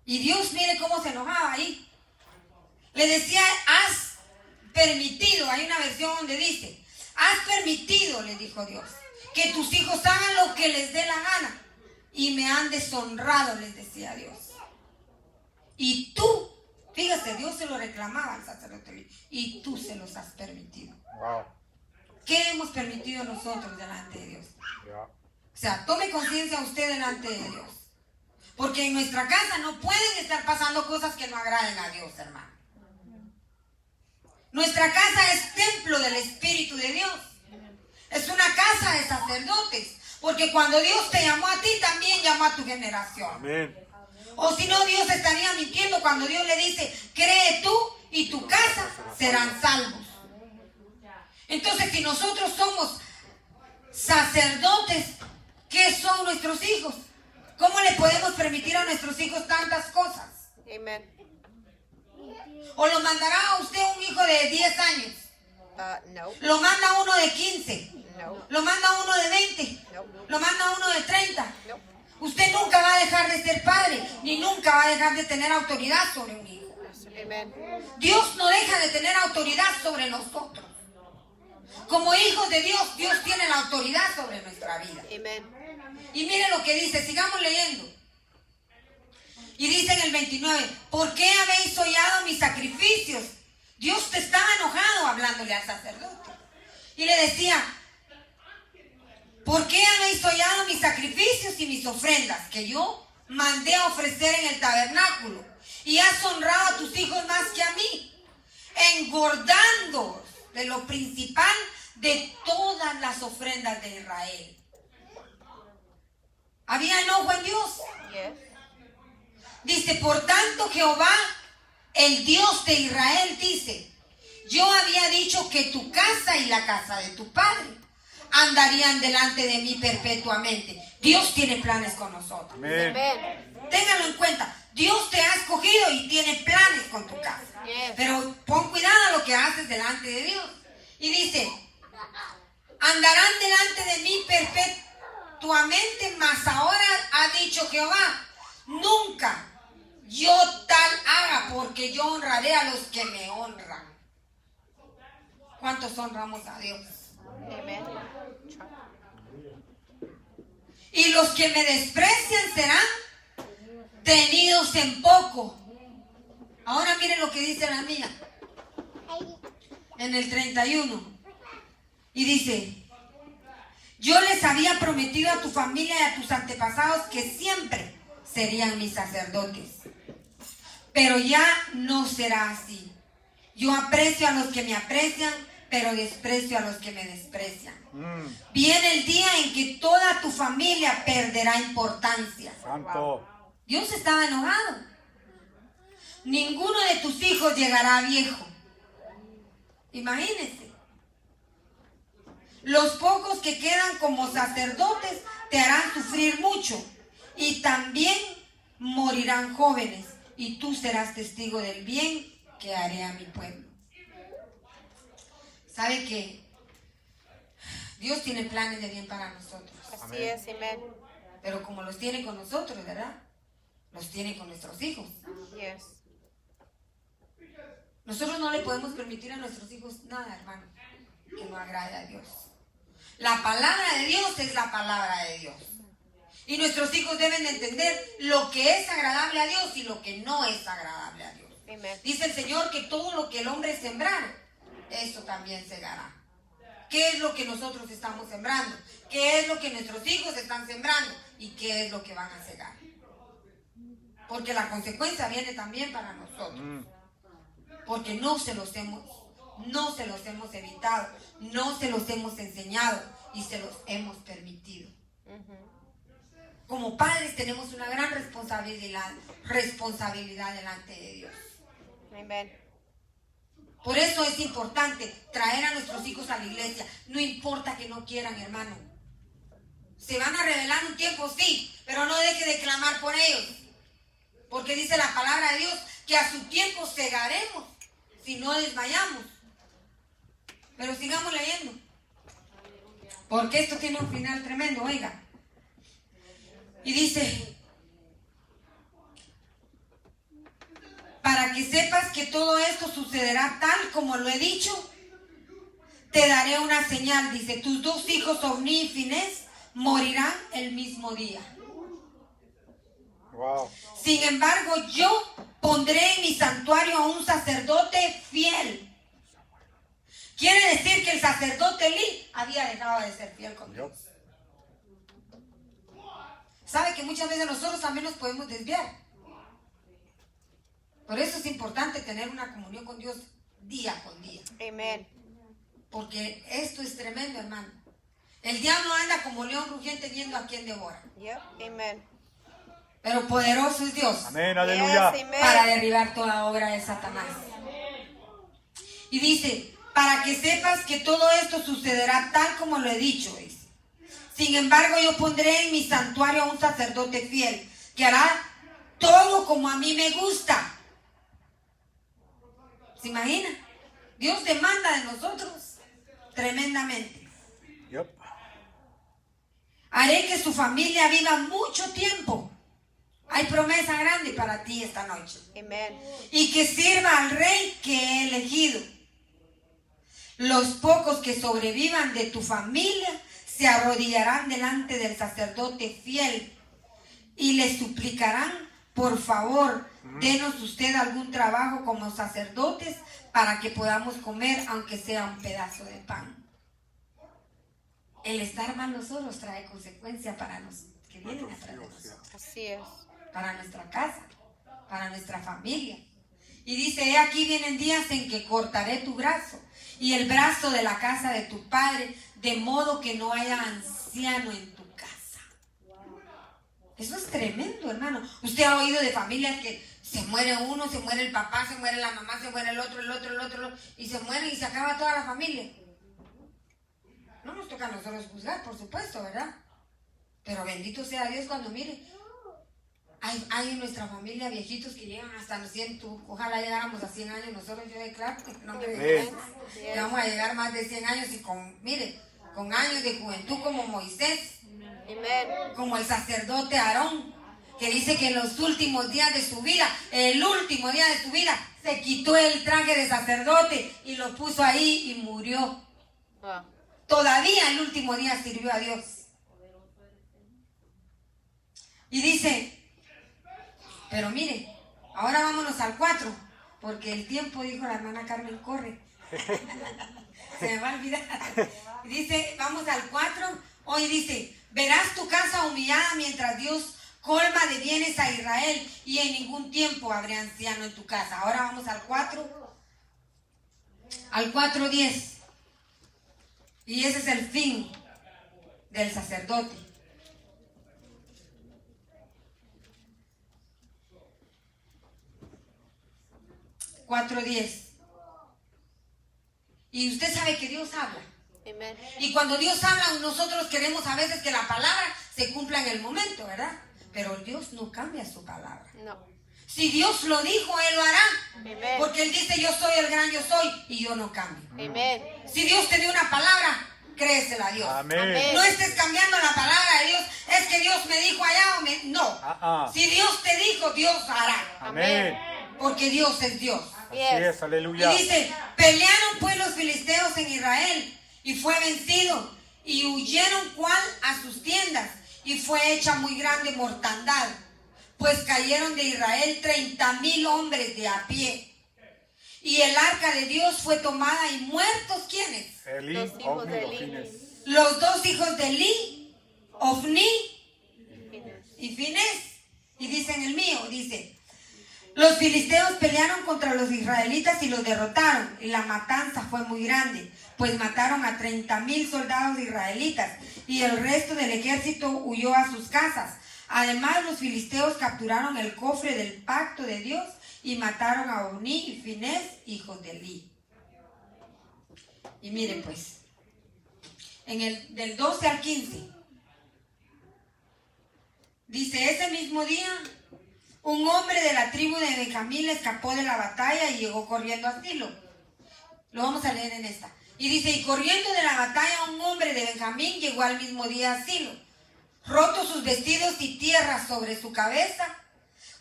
Y Dios, mire cómo se enojaba ahí. Le decía, has permitido, hay una versión donde dice, has permitido, le dijo Dios, que tus hijos hagan lo que les dé la gana. Y me han deshonrado, les decía Dios. Y tú, fíjate, Dios se lo reclamaba al sacerdote. Y tú se los has permitido. Wow. ¿Qué hemos permitido nosotros delante de Dios? Yeah. O sea, tome conciencia usted delante de Dios. Porque en nuestra casa no pueden estar pasando cosas que no agraden a Dios, hermano. Nuestra casa es templo del Espíritu de Dios. Es una casa de sacerdotes. Porque cuando Dios te llamó a ti, también llamó a tu generación. Amén. O si no, Dios estaría mintiendo cuando Dios le dice, cree tú y tu casa serán salvos. Entonces, si nosotros somos sacerdotes, ¿qué son nuestros hijos? ¿Cómo le podemos permitir a nuestros hijos tantas cosas? Amen. ¿O lo mandará a usted un hijo de 10 años? No. ¿Lo manda uno de 15? No. ¿Lo manda uno de 20? No. ¿Lo manda uno de 30? No. Usted nunca va a dejar de ser padre, ni nunca va a dejar de tener autoridad sobre un hijo. Amen. Dios no deja de tener autoridad sobre nosotros. Como hijos de Dios, Dios tiene la autoridad sobre nuestra vida. Amen. Y mire lo que dice, sigamos leyendo. Y dice en el 29, ¿por qué habéis hollado mis sacrificios? Dios te estaba enojado hablándole al sacerdote. Y le decía, ¿por qué habéis hollado mis sacrificios y mis ofrendas que yo mandé a ofrecer en el tabernáculo? Y has honrado a tus hijos más que a mí, engordando de lo principal de todas las ofrendas de Israel. ¿Había enojo en Dios? Yes. Dice, por tanto Jehová, el Dios de Israel, dice, yo había dicho que tu casa y la casa de tu padre andarían delante de mí perpetuamente. Dios tiene planes con nosotros. Amén. Amen. Ténganlo en cuenta. Dios te ha escogido y tiene planes con tu casa. Yes. Pero pon cuidado a lo que haces delante de Dios. Y dice, andarán delante de mí perpetuamente, mas ahora ha dicho Jehová, nunca yo tal haga, porque yo honraré a los que me honran. ¿Cuántos honramos a Dios? Amen. Y los que me desprecian serán tenidos en poco. Ahora miren lo que dice la mía en el 31. Y dice, yo les había prometido a tu familia y a tus antepasados que siempre serían mis sacerdotes. Pero ya no será así. Yo aprecio a los que me aprecian, pero desprecio a los que me desprecian. Viene el día en que toda tu familia perderá importancia. Santo. Dios estaba enojado. Ninguno de tus hijos llegará viejo. Imagínense. Los pocos que quedan como sacerdotes te harán sufrir mucho y también morirán jóvenes y tú serás testigo del bien que haré a mi pueblo. ¿Sabe qué? Dios tiene planes de bien para nosotros, Así es. Amen. pero como los tiene con nosotros, ¿verdad? Los tiene con nuestros hijos. Yes. Nosotros no le podemos permitir a nuestros hijos nada, hermano, que no agrade a Dios. La palabra de Dios es la palabra de Dios. Y nuestros hijos deben de entender lo que es agradable a Dios y lo que no es agradable a Dios. Amen. Dice el Señor que todo lo que el hombre sembrare, eso también segará. ¿Qué es lo que nosotros estamos sembrando? ¿Qué es lo que nuestros hijos están sembrando? ¿Y qué es lo que van a segar? Porque la consecuencia viene también para nosotros. Porque no se los hemos evitado, no se los hemos enseñado y se los hemos permitido. Como padres tenemos una gran responsabilidad delante de Dios. Amen. Por eso es importante traer a nuestros hijos a la iglesia. No importa que no quieran, hermano. Se van a rebelar un tiempo, sí, pero no deje de clamar por ellos. Porque dice la palabra de Dios que a su tiempo segaremos si no desmayamos. Pero sigamos leyendo. Porque esto tiene un final tremendo, oiga. Y dice, para que sepas que todo esto sucederá tal como lo he dicho, te daré una señal. Dice, tus dos hijos, Ofni y Finés, morirán el mismo día. Wow. Sin embargo, yo pondré en mi santuario a un sacerdote fiel. Quiere decir que el sacerdote Elí había dejado de ser fiel con Dios. Sabe que muchas veces nosotros también nos podemos desviar. Por eso es importante tener una comunión con Dios día con día. Amen. Porque esto es tremendo, hermano. El diablo anda como león rugiente viendo a quién devora. Yep. Amen. Pero poderoso es Dios Amén, aleluya. Yes, amen. para derribar toda obra de Satanás. Y dice, para que sepas que todo esto sucederá tal como lo he dicho, dice. Sin embargo, yo pondré en mi santuario a un sacerdote fiel, que hará todo como a mí me gusta. ¿Se imagina? Dios demanda de nosotros tremendamente. Yep. Haré que su familia viva mucho tiempo. Hay promesa grande para ti esta noche. Amen. Y que sirva al rey que he elegido. Los pocos que sobrevivan de tu familia se arrodillarán delante del sacerdote fiel y le suplicarán, por favor, denos usted algún trabajo como sacerdotes para que podamos comer, aunque sea un pedazo de pan. El estar malos solos trae consecuencia para los que vienen atrás de nosotros, Así es. para nuestra casa, para nuestra familia. Y dice, he aquí vienen días en que cortaré tu brazo y el brazo de la casa de tu padre, de modo que no haya anciano en tu casa. Eso es tremendo, hermano. Usted ha oído de familias que se muere uno, se muere el papá, se muere la mamá, se muere el otro, y se muere y se acaba toda la familia. No nos toca a nosotros juzgar, por supuesto, ¿verdad? Pero bendito sea Dios cuando mire. Hay en nuestra familia viejitos que llegan hasta los 100. Ojalá llegáramos a 100 años. Nosotros, yo declaro, en el nombre de Jesús, que vamos a llegar más de 100 años y con años de juventud como Moisés, como el sacerdote Aarón, que dice que en los últimos días de su vida, el último día de su vida, se quitó el traje de sacerdote y lo puso ahí y murió. Todavía el último día sirvió a Dios. Y dice, pero mire, ahora vámonos al 4, porque el tiempo, dijo la hermana Carmen, corre. Se me va a olvidar. Y dice, vamos al 4, hoy dice, verás tu casa humillada mientras Dios colma de bienes a Israel, y en ningún tiempo habrá anciano en tu casa. Ahora vamos al 4, al 4:10. Y ese es el fin del sacerdote. 4:10. Y usted sabe que Dios habla. Amen. Y cuando Dios habla, nosotros queremos a veces que la palabra se cumpla en el momento, ¿verdad? Pero Dios no cambia su palabra. No. Si Dios lo dijo, Él lo hará. Amen. Porque Él dice, yo soy el gran yo soy, y yo no cambio. Amen. Si Dios te dio una palabra, créesela a Dios. Amén. No estés cambiando la palabra de Dios. Es que Dios me dijo allá o me... No. Si Dios te dijo, Dios hará. Amén. Porque Dios es Dios. Así es, aleluya. Y dice, pelearon pues los filisteos en Israel, y fue vencido, y huyeron cual a sus tiendas, y fue hecha muy grande mortandad, pues cayeron de Israel 30,000 hombres de a pie. Y el arca de Dios fue tomada, y muertos, ¿quiénes? Elí, Los hijos Ofni, de Elí. Ofines. Los dos hijos de Elí, Ofni y Finés. Y dicen el mío, dice, los filisteos pelearon contra los israelitas y los derrotaron, y la matanza fue muy grande, pues mataron a 30,000 soldados israelitas, y el resto del ejército huyó a sus casas. Además, los filisteos capturaron el cofre del pacto de Dios y mataron a Ofni y Finés, hijos de Elí. Y miren pues, del 12 al 15, dice, ese mismo día, un hombre de la tribu de Benjamín escapó de la batalla y llegó corriendo a Silo. Lo vamos a leer en esta. Y dice, y corriendo de la batalla un hombre de Benjamín llegó al mismo día a Silo, roto sus vestidos y tierra sobre su cabeza.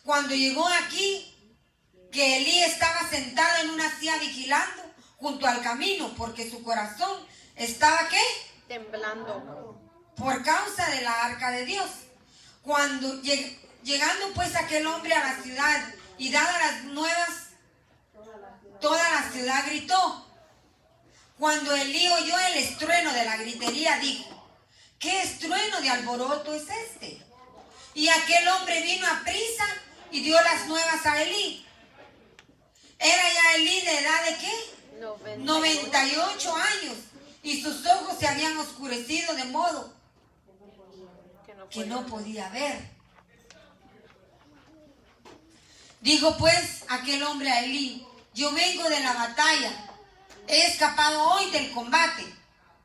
Cuando llegó aquí, que Elí estaba sentado en una silla vigilando junto al camino, porque su corazón estaba, ¿qué? Temblando. Por causa de la arca de Dios. Cuando llegando pues aquel hombre a la ciudad y dadas las nuevas, toda la ciudad gritó. Cuando Elí oyó el estruendo de la gritería, dijo, ¿qué estruendo de alboroto es este? Y aquel hombre vino a prisa y dio las nuevas a Elí. Era ya Elí de edad de ¿qué? 98 años, y sus ojos se habían oscurecido de modo que no podía ver. Dijo pues aquel hombre a Elí, yo vengo de la batalla, he escapado hoy del combate.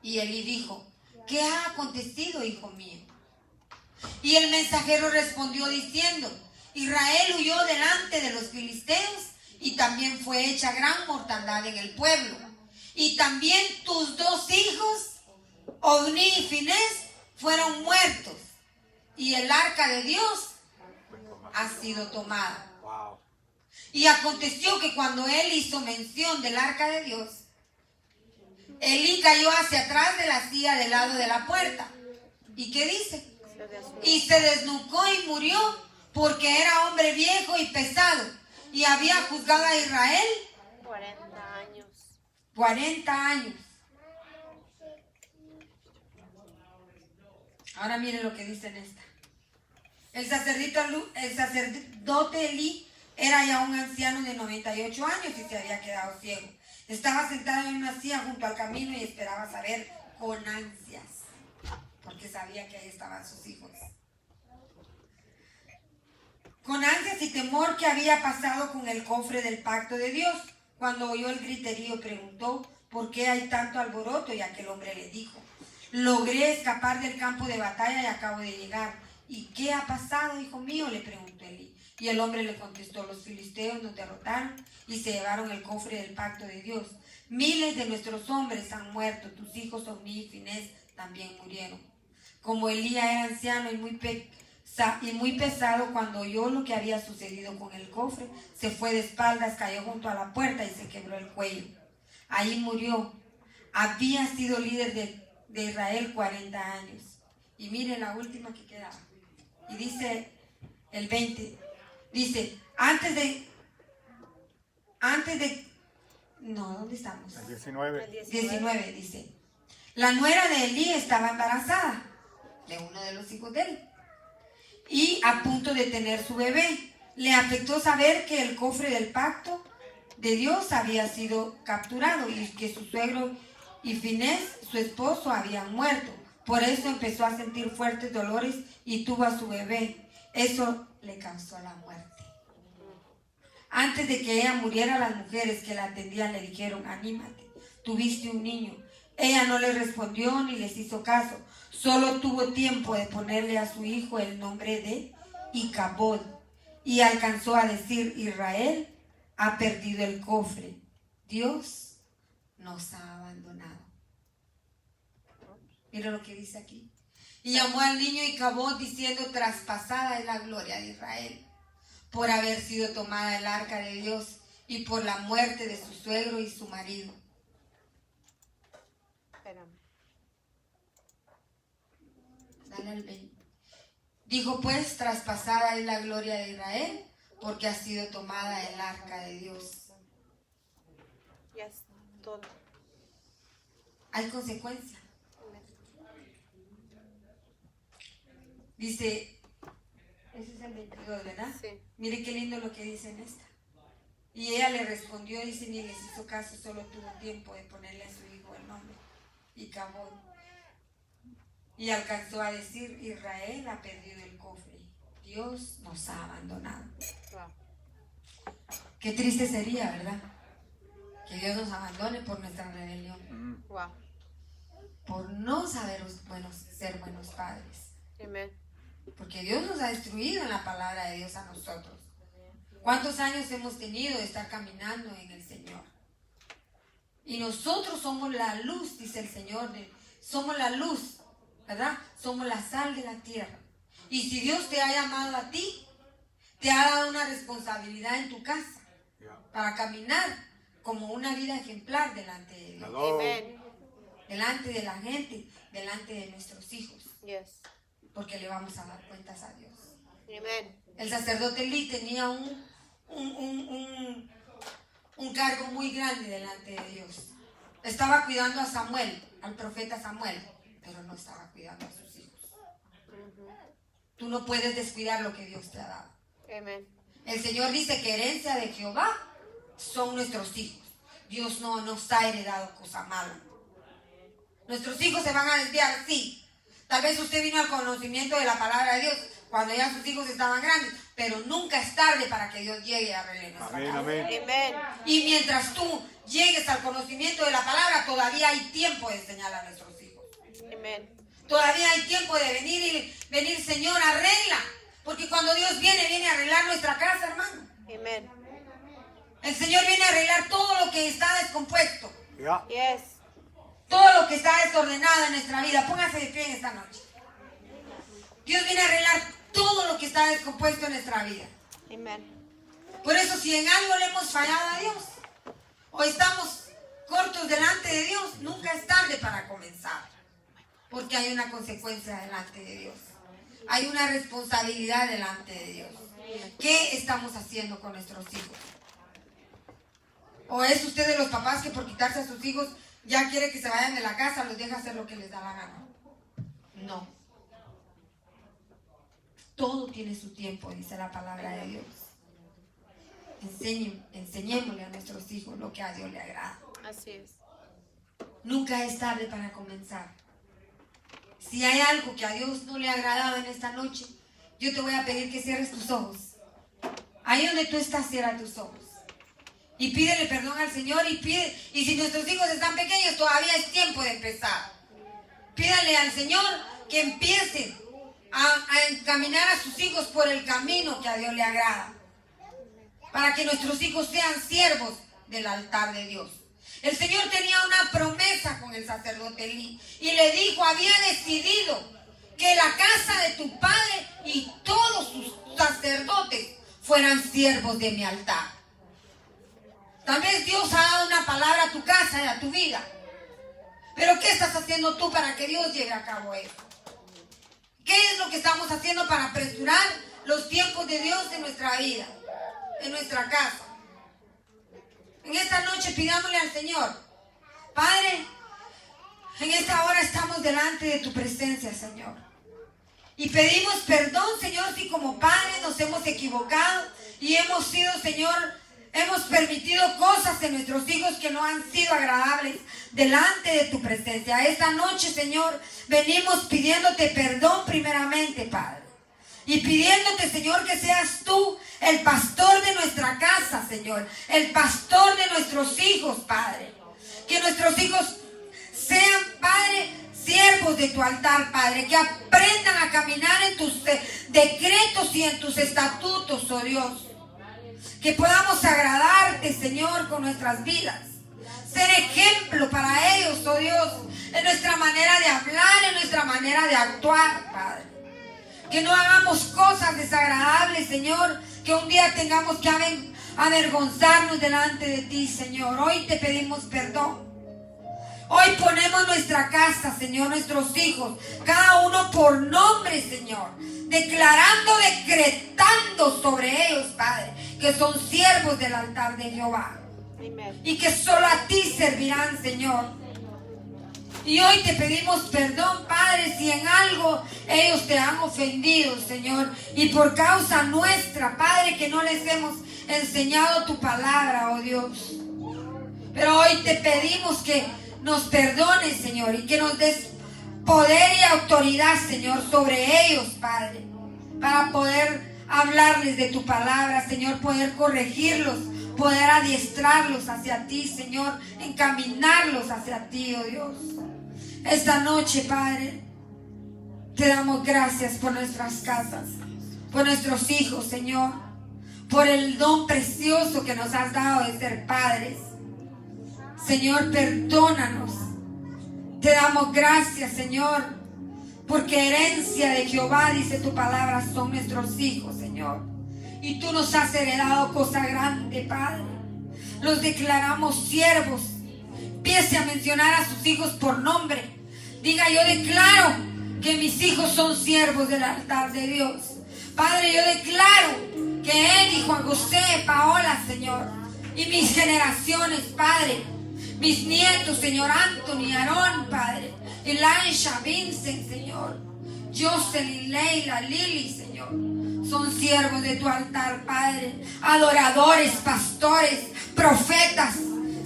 Y Elí dijo, ¿qué ha acontecido, hijo mío? Y el mensajero respondió diciendo, Israel huyó delante de los filisteos, y también fue hecha gran mortandad en el pueblo. Y también tus dos hijos, Ofni y Finés, fueron muertos, y el arca de Dios ha sido tomada. Wow. Y aconteció que cuando él hizo mención del arca de Dios, Elí cayó hacia atrás de la silla del lado de la puerta. ¿Y qué dice? Y se desnucó y murió, porque era hombre viejo y pesado, y había juzgado a Israel 40 años. 40 años. Ahora miren lo que dice en esta. El sacerdote Elí era ya un anciano de 98 años y se había quedado ciego. Estaba sentado en una silla junto al camino y esperaba saber con ansias, porque sabía que ahí estaban sus hijos. Con ansias y temor que había pasado con el cofre del pacto de Dios. Cuando oyó el griterío, preguntó, ¿por qué hay tanto alboroto? Y aquel hombre le dijo, Logré escapar del campo de batalla y acabo de llegar. ¿Y qué ha pasado, hijo mío?, le preguntó Elí. Y el hombre le contestó: los filisteos nos derrotaron y se llevaron el cofre del pacto de Dios. Miles de nuestros hombres han muerto, tus hijos Ofni y Finés también murieron. Como Elías era anciano y muy pesado, cuando oyó lo que había sucedido con el cofre, se fue de espaldas, cayó junto a la puerta y se quebró el cuello. Ahí murió. Había sido líder de Israel 40 años. Y miren la última que quedaba. Y dice el 20. Dice, ¿dónde estamos? El 19. 19 dice. La nuera de Elí estaba embarazada de uno de los hijos de él y a punto de tener su bebé. Le afectó saber que el cofre del pacto de Dios había sido capturado y que su suegro y Finés, su esposo, habían muerto. Por eso empezó a sentir fuertes dolores y tuvo a su bebé. Eso le causó la muerte. Antes de que ella muriera, las mujeres que la atendían le dijeron: anímate, tuviste un niño. Ella no le respondió ni les hizo caso. Solo tuvo tiempo de ponerle a su hijo el nombre de Icabod. Y alcanzó a decir: Israel ha perdido el cofre. Dios nos ha abandonado. Mira lo que dice aquí. Y llamó al niño Icabod diciendo: traspasada es la gloria de Israel, por haber sido tomada el arca de Dios y por la muerte de su suegro y su marido. Espérame. Dale al 20. Dijo pues: traspasada es la gloria de Israel, porque ha sido tomada el arca de Dios. Yes, todo. Hay consecuencia. Dice, ese es el 22, ¿verdad? Sí. Mire qué lindo lo que dice en esta. Y ella le respondió, dice, ni les hizo caso, solo tuvo tiempo de ponerle a su hijo el nombre, Icabod. Y alcanzó a decir: Israel ha perdido el cofre, Dios nos ha abandonado. Wow. Qué triste sería, ¿verdad? Que Dios nos abandone por nuestra rebelión, Wow. por no saber ser buenos padres. Amen. Porque Dios nos ha destruido en la palabra de Dios a nosotros. ¿Cuántos años hemos tenido de estar caminando en el Señor? Y nosotros somos la luz, dice el Señor. Somos la luz, ¿verdad? Somos la sal de la tierra. Y si Dios te ha llamado a ti, te ha dado una responsabilidad en tu casa para caminar como una vida ejemplar delante de Dios. Amen. Delante de la gente, delante de nuestros hijos. Yes. Porque le vamos a dar cuentas a Dios. Amen. El sacerdote Elí tenía un cargo muy grande delante de Dios. Estaba cuidando a Samuel, al profeta Samuel, pero no estaba cuidando a sus hijos. Tú no puedes descuidar lo que Dios te ha dado. Amen. El Señor dice que herencia de Jehová son nuestros hijos. Dios no nos ha heredado cosa mala. Nuestros hijos se van a desviar, sí. Tal vez usted vino al conocimiento de la palabra de Dios cuando ya sus hijos estaban grandes, pero nunca es tarde para que Dios llegue a arreglar nuestra Amén, casa. amén. Amen. Y mientras tú llegues al conocimiento de la palabra, todavía hay tiempo de enseñar a nuestros hijos. Amen. Todavía hay tiempo de venir, Señor, arregla. Porque cuando Dios viene a arreglar nuestra casa, hermano. Amen. El Señor viene a arreglar todo lo que está descompuesto. Ya. Yes. Todo lo que está desordenado en nuestra vida. Póngase de pie en esta noche. Dios viene a arreglar todo lo que está descompuesto en nuestra vida. Amen. Por eso, si en algo le hemos fallado a Dios o estamos cortos delante de Dios, nunca es tarde para comenzar. Porque hay una consecuencia delante de Dios. Hay una responsabilidad delante de Dios. ¿Qué estamos haciendo con nuestros hijos? ¿O es usted de los papás que por quitarse a sus hijos ya quiere que se vayan de la casa, los deja hacer lo que les da la gana? No. Todo tiene su tiempo, dice la palabra de Dios. Enseñémosle a nuestros hijos lo que a Dios le agrada. Así es. Nunca es tarde para comenzar. Si hay algo que a Dios no le ha agradado en esta noche, yo te voy a pedir que cierres tus ojos. Ahí donde tú estás, cierra tus ojos. Y pídele perdón al Señor y si nuestros hijos están pequeños, todavía es tiempo de empezar. Pídale al Señor que empiece a encaminar a sus hijos por el camino que a Dios le agrada, para que nuestros hijos sean siervos del altar de Dios. El Señor tenía una promesa con el sacerdote Elí y le dijo: había decidido que la casa de tu padre y todos sus sacerdotes fueran siervos de mi altar. Tal vez Dios ha dado una palabra a tu casa y a tu vida, pero ¿qué estás haciendo tú para que Dios lleve a cabo eso? ¿Qué es lo que estamos haciendo para apresurar los tiempos de Dios en nuestra vida, en nuestra casa? En esta noche pidámosle al Señor: Padre, en esta hora estamos delante de tu presencia, Señor. Y pedimos perdón, Señor, si como padres nos hemos equivocado y hemos sido, Señor, hemos permitido cosas en nuestros hijos que no han sido agradables delante de tu presencia. Esta noche, Señor, venimos pidiéndote perdón primeramente, Padre. Y pidiéndote, Señor, que seas tú el pastor de nuestra casa, Señor. El pastor de nuestros hijos, Padre. Que nuestros hijos sean, Padre, siervos de tu altar, Padre. Que aprendan a caminar en tus decretos y en tus estatutos, oh Dios. Que podamos agradarte, Señor, con nuestras vidas. Ser ejemplo para ellos, oh Dios. En nuestra manera de hablar, en nuestra manera de actuar, Padre. Que no hagamos cosas desagradables, Señor, que un día tengamos que avergonzarnos delante de ti, Señor. Hoy te pedimos perdón. Hoy ponemos nuestra casa, Señor, nuestros hijos, cada uno por nombre, Señor, declarando, decretando sobre ellos, Padre, que son siervos del altar de Jehová. Amen. Y que solo a ti servirán, Señor. Y hoy te pedimos perdón, Padre, si en algo ellos te han ofendido, Señor. Y por causa nuestra, Padre, que no les hemos enseñado tu palabra, oh Dios. Pero hoy te pedimos que nos perdones, Señor, y que nos des poder y autoridad, Señor, sobre ellos, Padre. Para poder hablarles de tu palabra, Señor, poder corregirlos, poder adiestrarlos hacia ti, Señor, encaminarlos hacia ti, oh Dios. Esta noche, Padre, te damos gracias por nuestras casas, por nuestros hijos, Señor, por el don precioso que nos has dado de ser padres. Señor, perdónanos. Te damos gracias, Señor, porque herencia de Jehová, dice tu palabra, son nuestros hijos, Señor. Y tú nos has heredado cosa grande, Padre. Los declaramos siervos. Empiece a mencionar a sus hijos por nombre. Diga: yo declaro que mis hijos son siervos del altar de Dios. Padre, yo declaro que Eddie, Juan José, Paola, Señor, y mis generaciones, Padre, mis nietos, Señor, Anthony, Aarón, Padre, Elisha, Vincent, Señor, Jocelyn, Leila, Lili, Señor, son siervos de tu altar, Padre, adoradores, pastores, profetas.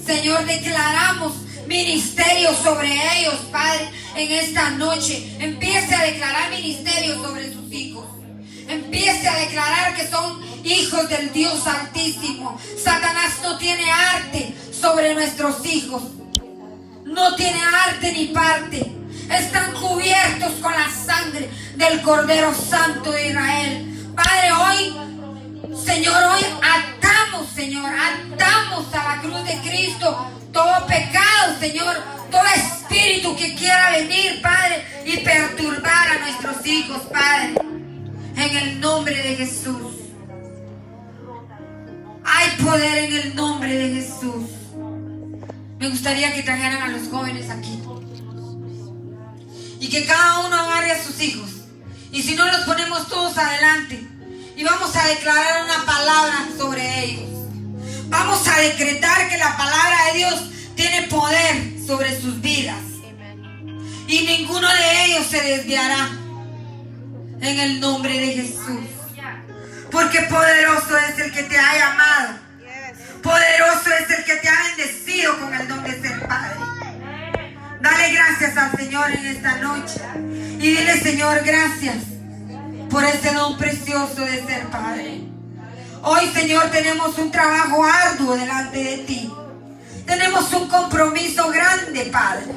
Señor, declaramos ministerio sobre ellos, Padre, en esta noche. Empiece a declarar ministerio sobre sus hijos. Empiece a declarar que son hijos del Dios Altísimo. Satanás no tiene arte sobre nuestros hijos. No tiene arte ni parte. Están cubiertos con la sangre del Cordero Santo de Israel. Padre, hoy, Señor, hoy atamos, Señor, atamos a la cruz de Cristo todo pecado, Señor, todo espíritu que quiera venir, Padre, y perturbar a nuestros hijos, Padre, en el nombre de Jesús. Hay poder en el nombre de Jesús. Me gustaría que trajeran a los jóvenes aquí y que cada uno agarre a sus hijos, y si no, los ponemos todos adelante y vamos a declarar una palabra sobre ellos. Vamos a decretar que la palabra de Dios tiene poder sobre sus vidas. Amen. Y ninguno de ellos se desviará en el nombre de Jesús. Porque poderoso es el que te ha llamado. Yes. Poderoso es el que te ha bendecido con el don de ser padre. Dale gracias al Señor en esta noche. Y dile: Señor, gracias por ese don precioso de ser padre. Hoy, Señor, tenemos un trabajo arduo delante de ti. Tenemos un compromiso grande, Padre,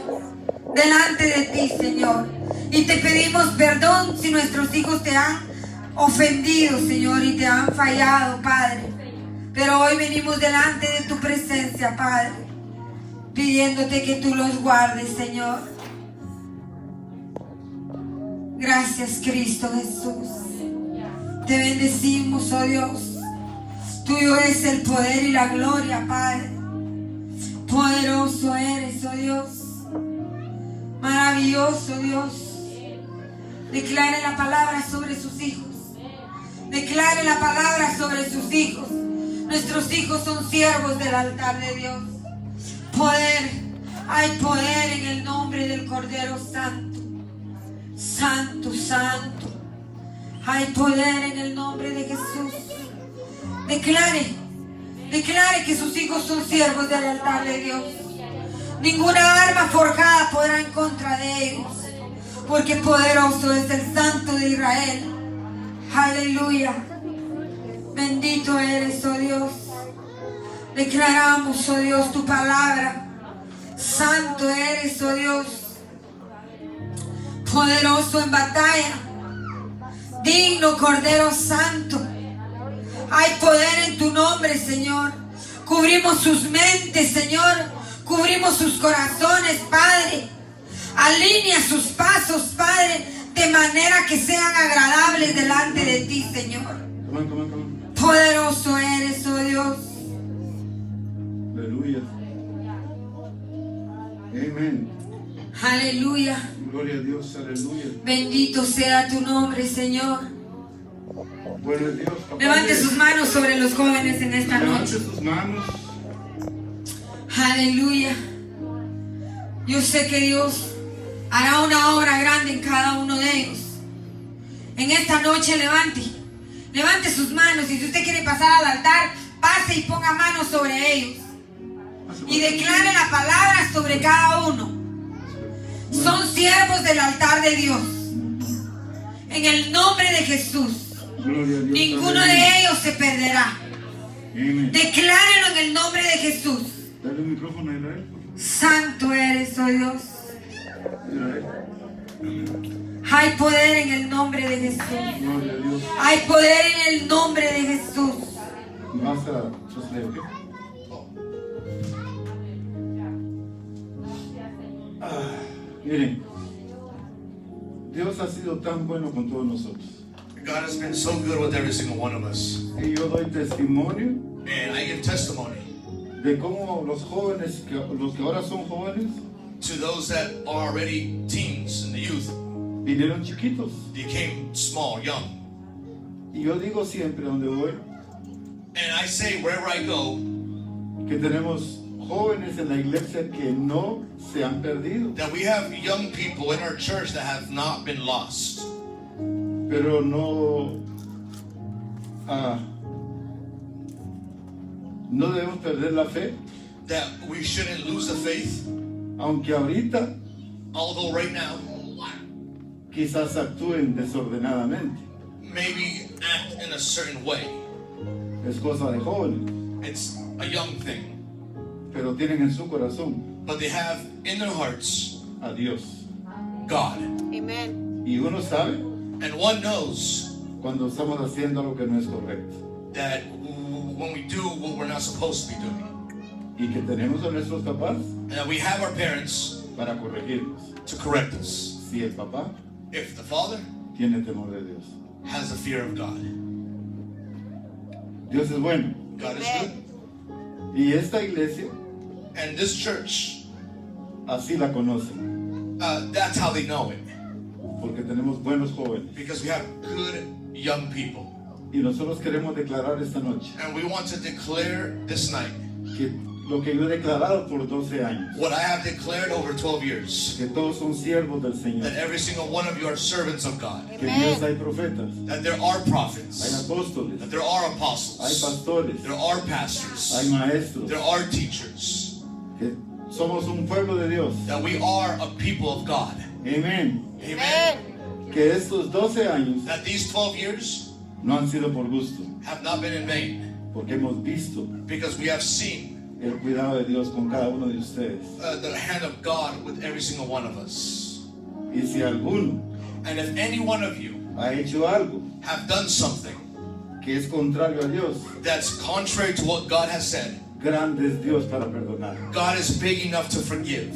delante de ti, Señor. Y te pedimos perdón si nuestros hijos te han ofendido, Señor, y te han fallado, Padre. Pero hoy venimos delante de tu presencia, Padre, pidiéndote que tú los guardes, Señor. Gracias, Cristo Jesús. Te bendecimos, oh Dios. Tuyo es el poder y la gloria, Padre. Poderoso eres, oh Dios. Maravilloso Dios. Declare la palabra sobre sus hijos. Declare la palabra sobre sus hijos. Nuestros hijos son siervos del altar de Dios. Poder, hay poder en el nombre del Cordero Santo. Santo, santo. Hay poder en el nombre de Jesús. Declare que sus hijos son siervos del altar de Dios. Ninguna arma forjada podrá en contra de ellos, porque poderoso es el Santo de Israel. Aleluya. Bendito eres, oh Dios. Declaramos, oh Dios, tu palabra. Santo eres, oh Dios. Poderoso en batalla. Digno Cordero Santo. Hay poder en tu nombre, Señor. Cubrimos sus mentes, Señor. Cubrimos sus corazones, Padre. Alinea sus pasos, Padre, de manera que sean agradables delante de ti, Señor. Poderoso eres, oh Dios. Aleluya. Amén. Aleluya. Gloria a Dios, aleluya. Bendito sea tu nombre, Señor. Bueno es Dios, papá. Levante sus manos sobre los jóvenes en esta Levante noche. sus manos. Aleluya. Yo sé que Dios hará una obra grande en cada uno de ellos. En esta noche levante sus manos, y si usted quiere pasar al altar, pase y ponga manos sobre ellos y declare la palabra sobre cada uno. Son siervos del altar de Dios. En el nombre de Jesús. Gloria a Dios, Ninguno aleluya. de ellos se perderá. Amén. Declárelo en el nombre de Jesús. Dale el micrófono a Israel, por favor. Santo eres, oh Dios. Israel. Hay poder en el nombre de Jesús. Gloria a Dios. Hay poder en el nombre de Jesús. Vas a Josué, ¿ok? Miren, Dios ha sido tan bueno con todos nosotros. God has been so good with every single one of us. Y yo doy testimonio And I give testimony de cómo los jóvenes, los que ahora son jóvenes, to those that are already teens and the youth. vinieron chiquitos. They came small, young. Y yo digo siempre donde voy And I say wherever I go que tenemos jóvenes en la iglesia que no se han perdido, that we have young people in our church that have not been lost. pero no no debemos perder la fe, That we shouldn't lose the faith. aunque ahorita Although right now, quizás actúen desordenadamente. maybe act in a certain way. Es cosa de jóvenes, It's a young thing. pero tienen en su corazón But they have in their hearts a Dios. God. Amen. Y uno sabe And one knows cuando estamos haciendo algo que no es correcto. that when we do what we're not supposed to be doing. Y que tenemos a nuestros papás And that we have our parents para corregirnos. to correct us. Si el papá If the father tiene temor de Dios. has the fear of God. Dios es bueno. God is Amen. good. Y esta iglesia, And this church, así la conocen. that's how they know it. Porque tenemos buenos jóvenes. Because we have good young people. Y nosotros queremos declarar esta noche And we want to declare this night que lo que yo he declarado por 12 años, what I have declared over 12 years. que todos son siervos del Señor. That every single one of you are servants of God. Que en Dios hay profetas, That there are hay prophets. apóstoles, That there are hay apostles. pastores, There are hay pastors. maestros. There are teachers. Que somos un pueblo de Dios. That we are a people of God. Amén. Amen. Que estos 12 años That these 12 years no han sido por gusto, have not been in vain. porque hemos visto Because we have seen el cuidado de Dios con cada uno de ustedes. The hand of God with every single one of us. Y si alguno And if any one of you ha hecho algo have done something que es contrario a Dios, that's contrary to what God has said, grande es Dios para perdonar. God is big enough to forgive.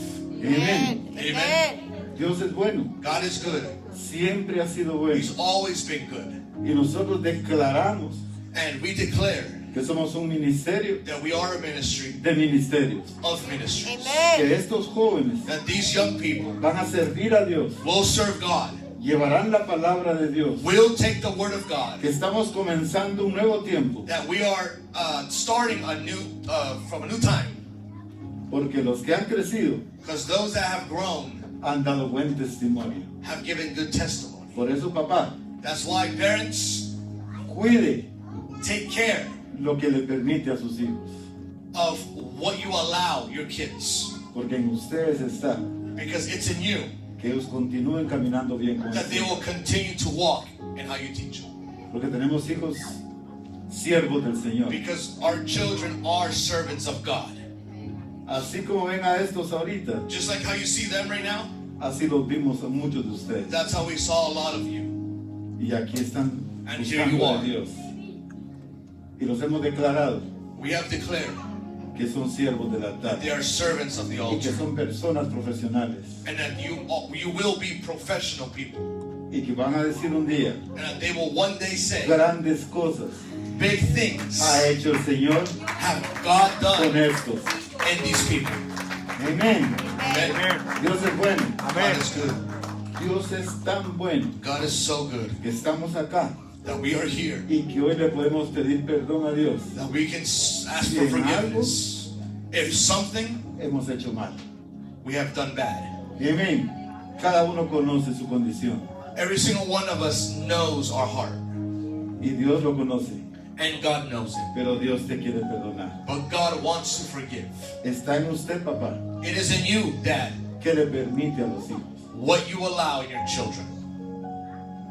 Amén. Amen. Dios es bueno, God is good. siempre ha sido bueno. He's always been good. Y nosotros declaramos And we declare que somos un ministerio that we are a ministry de ministerios. of ministries. Que estos jóvenes That these young people van a servir a Dios, will serve God, llevarán la palabra de Dios. will take the word of God, Que estamos comenzando un nuevo tiempo, that we are starting a new, from a new time. porque los que han crecido Because those that have grown han dado buen testimonio. have given good testimony. Por eso, papá, That's why parents cuide take care lo que le permite a sus hijos, of what you allow your kids. porque en ustedes está Because it's in you que ellos continúen caminando bien con that they Dios. will continue to walk in how you teach them. Porque tenemos hijos siervos del Señor. Because our children are servants of God. Así como ven a estos ahorita, Just like how you see them right now, así los vimos a muchos de ustedes. that's how we saw a lot of you. Y aquí están And here you buscando are. a Dios. Y los hemos declarado We have declared que son siervos del that altar they are servants of the y que altar. son personas profesionales And that you will be professional people. y que van a decir un día And that they will one day say, grandes cosas big things ha hecho el Señor have God con done estos. in these people. Amén. Amen. Dios es bueno. God is good. Dios es tan bueno God is so good que estamos acá that we are here, y que hoy le podemos pedir perdón a Dios. that we can ask for forgiveness. If something Hemos hecho mal. we have done bad. Amén. Cada uno conoce su condición Every single one of us knows our heart, y Dios lo conoce, and God knows it. pero Dios te quiere perdonar. But God wants to forgive. Está en usted, papá, It is in you, Dad, que le permite a los hijos. what you allow in your children.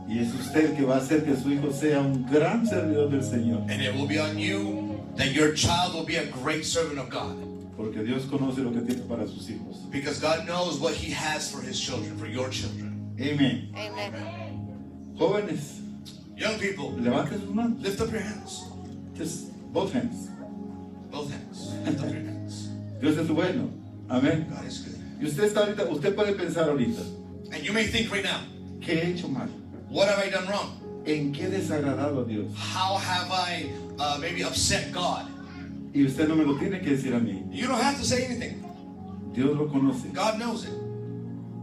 Y es usted el que va a hacer que su hijo sea un gran servidor del Señor. And it will be on you that your child will be a great servant of God. Porque Dios conoce lo que tiene para sus hijos. Because God knows what He has for His children, for your children. Amén. Amen. Jóvenes, Young people, levanten sus manos. lift up your hands. Just both hands. Both hands. Lift up your hands. Dios es bueno. Amén. God is good. Y usted está ahorita, usted puede pensar ahorita, And you may think right now, ¿qué he hecho mal? what have I done wrong? ¿En qué he desagradado a Dios? How have I maybe upset God? Y usted no me lo tiene que decir a mí. You don't have to say anything. Dios lo conoce God knows it.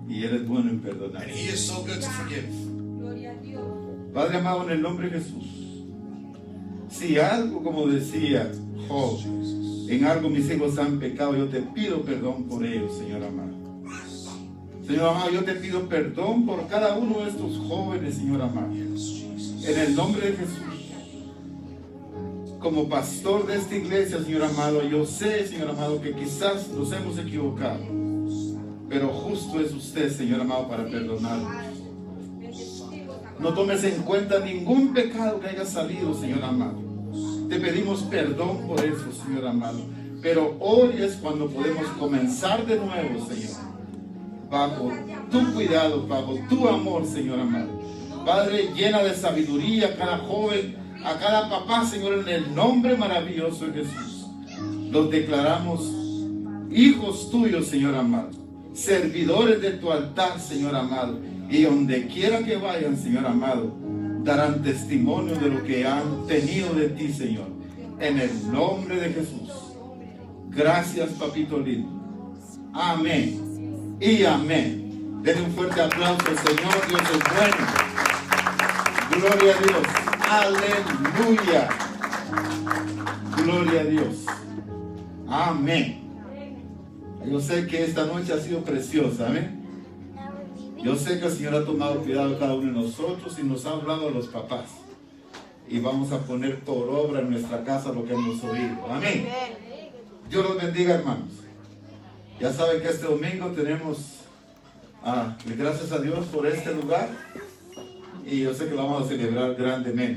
y Él es bueno en perdonar. And He is so good to forgive. Gloria a Dios. Padre amado, en el nombre de Jesús, si algo, como decía Job, en algo mis hijos han pecado, yo te pido perdón por ellos, Señor amado. Señor amado, yo te pido perdón por cada uno de estos jóvenes, Señor amado. En el nombre de Jesús. Como pastor de esta iglesia, Señor amado, yo sé, Señor amado, que quizás nos hemos equivocado. Pero justo es usted, Señor amado, para perdonarnos. No tomes en cuenta ningún pecado que haya salido, Señor amado. Te pedimos perdón por eso, Señor amado. Pero hoy es cuando podemos comenzar de nuevo, Señor. Bajo tu cuidado, bajo tu amor, Señor amado. Padre, llena de sabiduría a cada joven, a cada papá, Señor, en el nombre maravilloso de Jesús. Los declaramos hijos tuyos, Señor amado. Servidores de tu altar, Señor amado. Y donde quiera que vayan, Señor amado, darán testimonio de lo que han tenido de ti, Señor. En el nombre de Jesús. Gracias, papito lindo. Amén y amén. Denle un fuerte aplauso al Señor. Dios es bueno. Gloria a Dios. Aleluya. Gloria a Dios. Amén. Yo sé que esta noche ha sido preciosa. Amén. Yo sé que el Señor ha tomado cuidado de cada uno de nosotros y nos ha hablado a los papás. Y vamos a poner por obra en nuestra casa lo que hemos oído. Amén. Dios los bendiga, hermanos. Ya saben que este domingo tenemos, gracias a Dios por este lugar. Y yo sé que lo vamos a celebrar grandemente.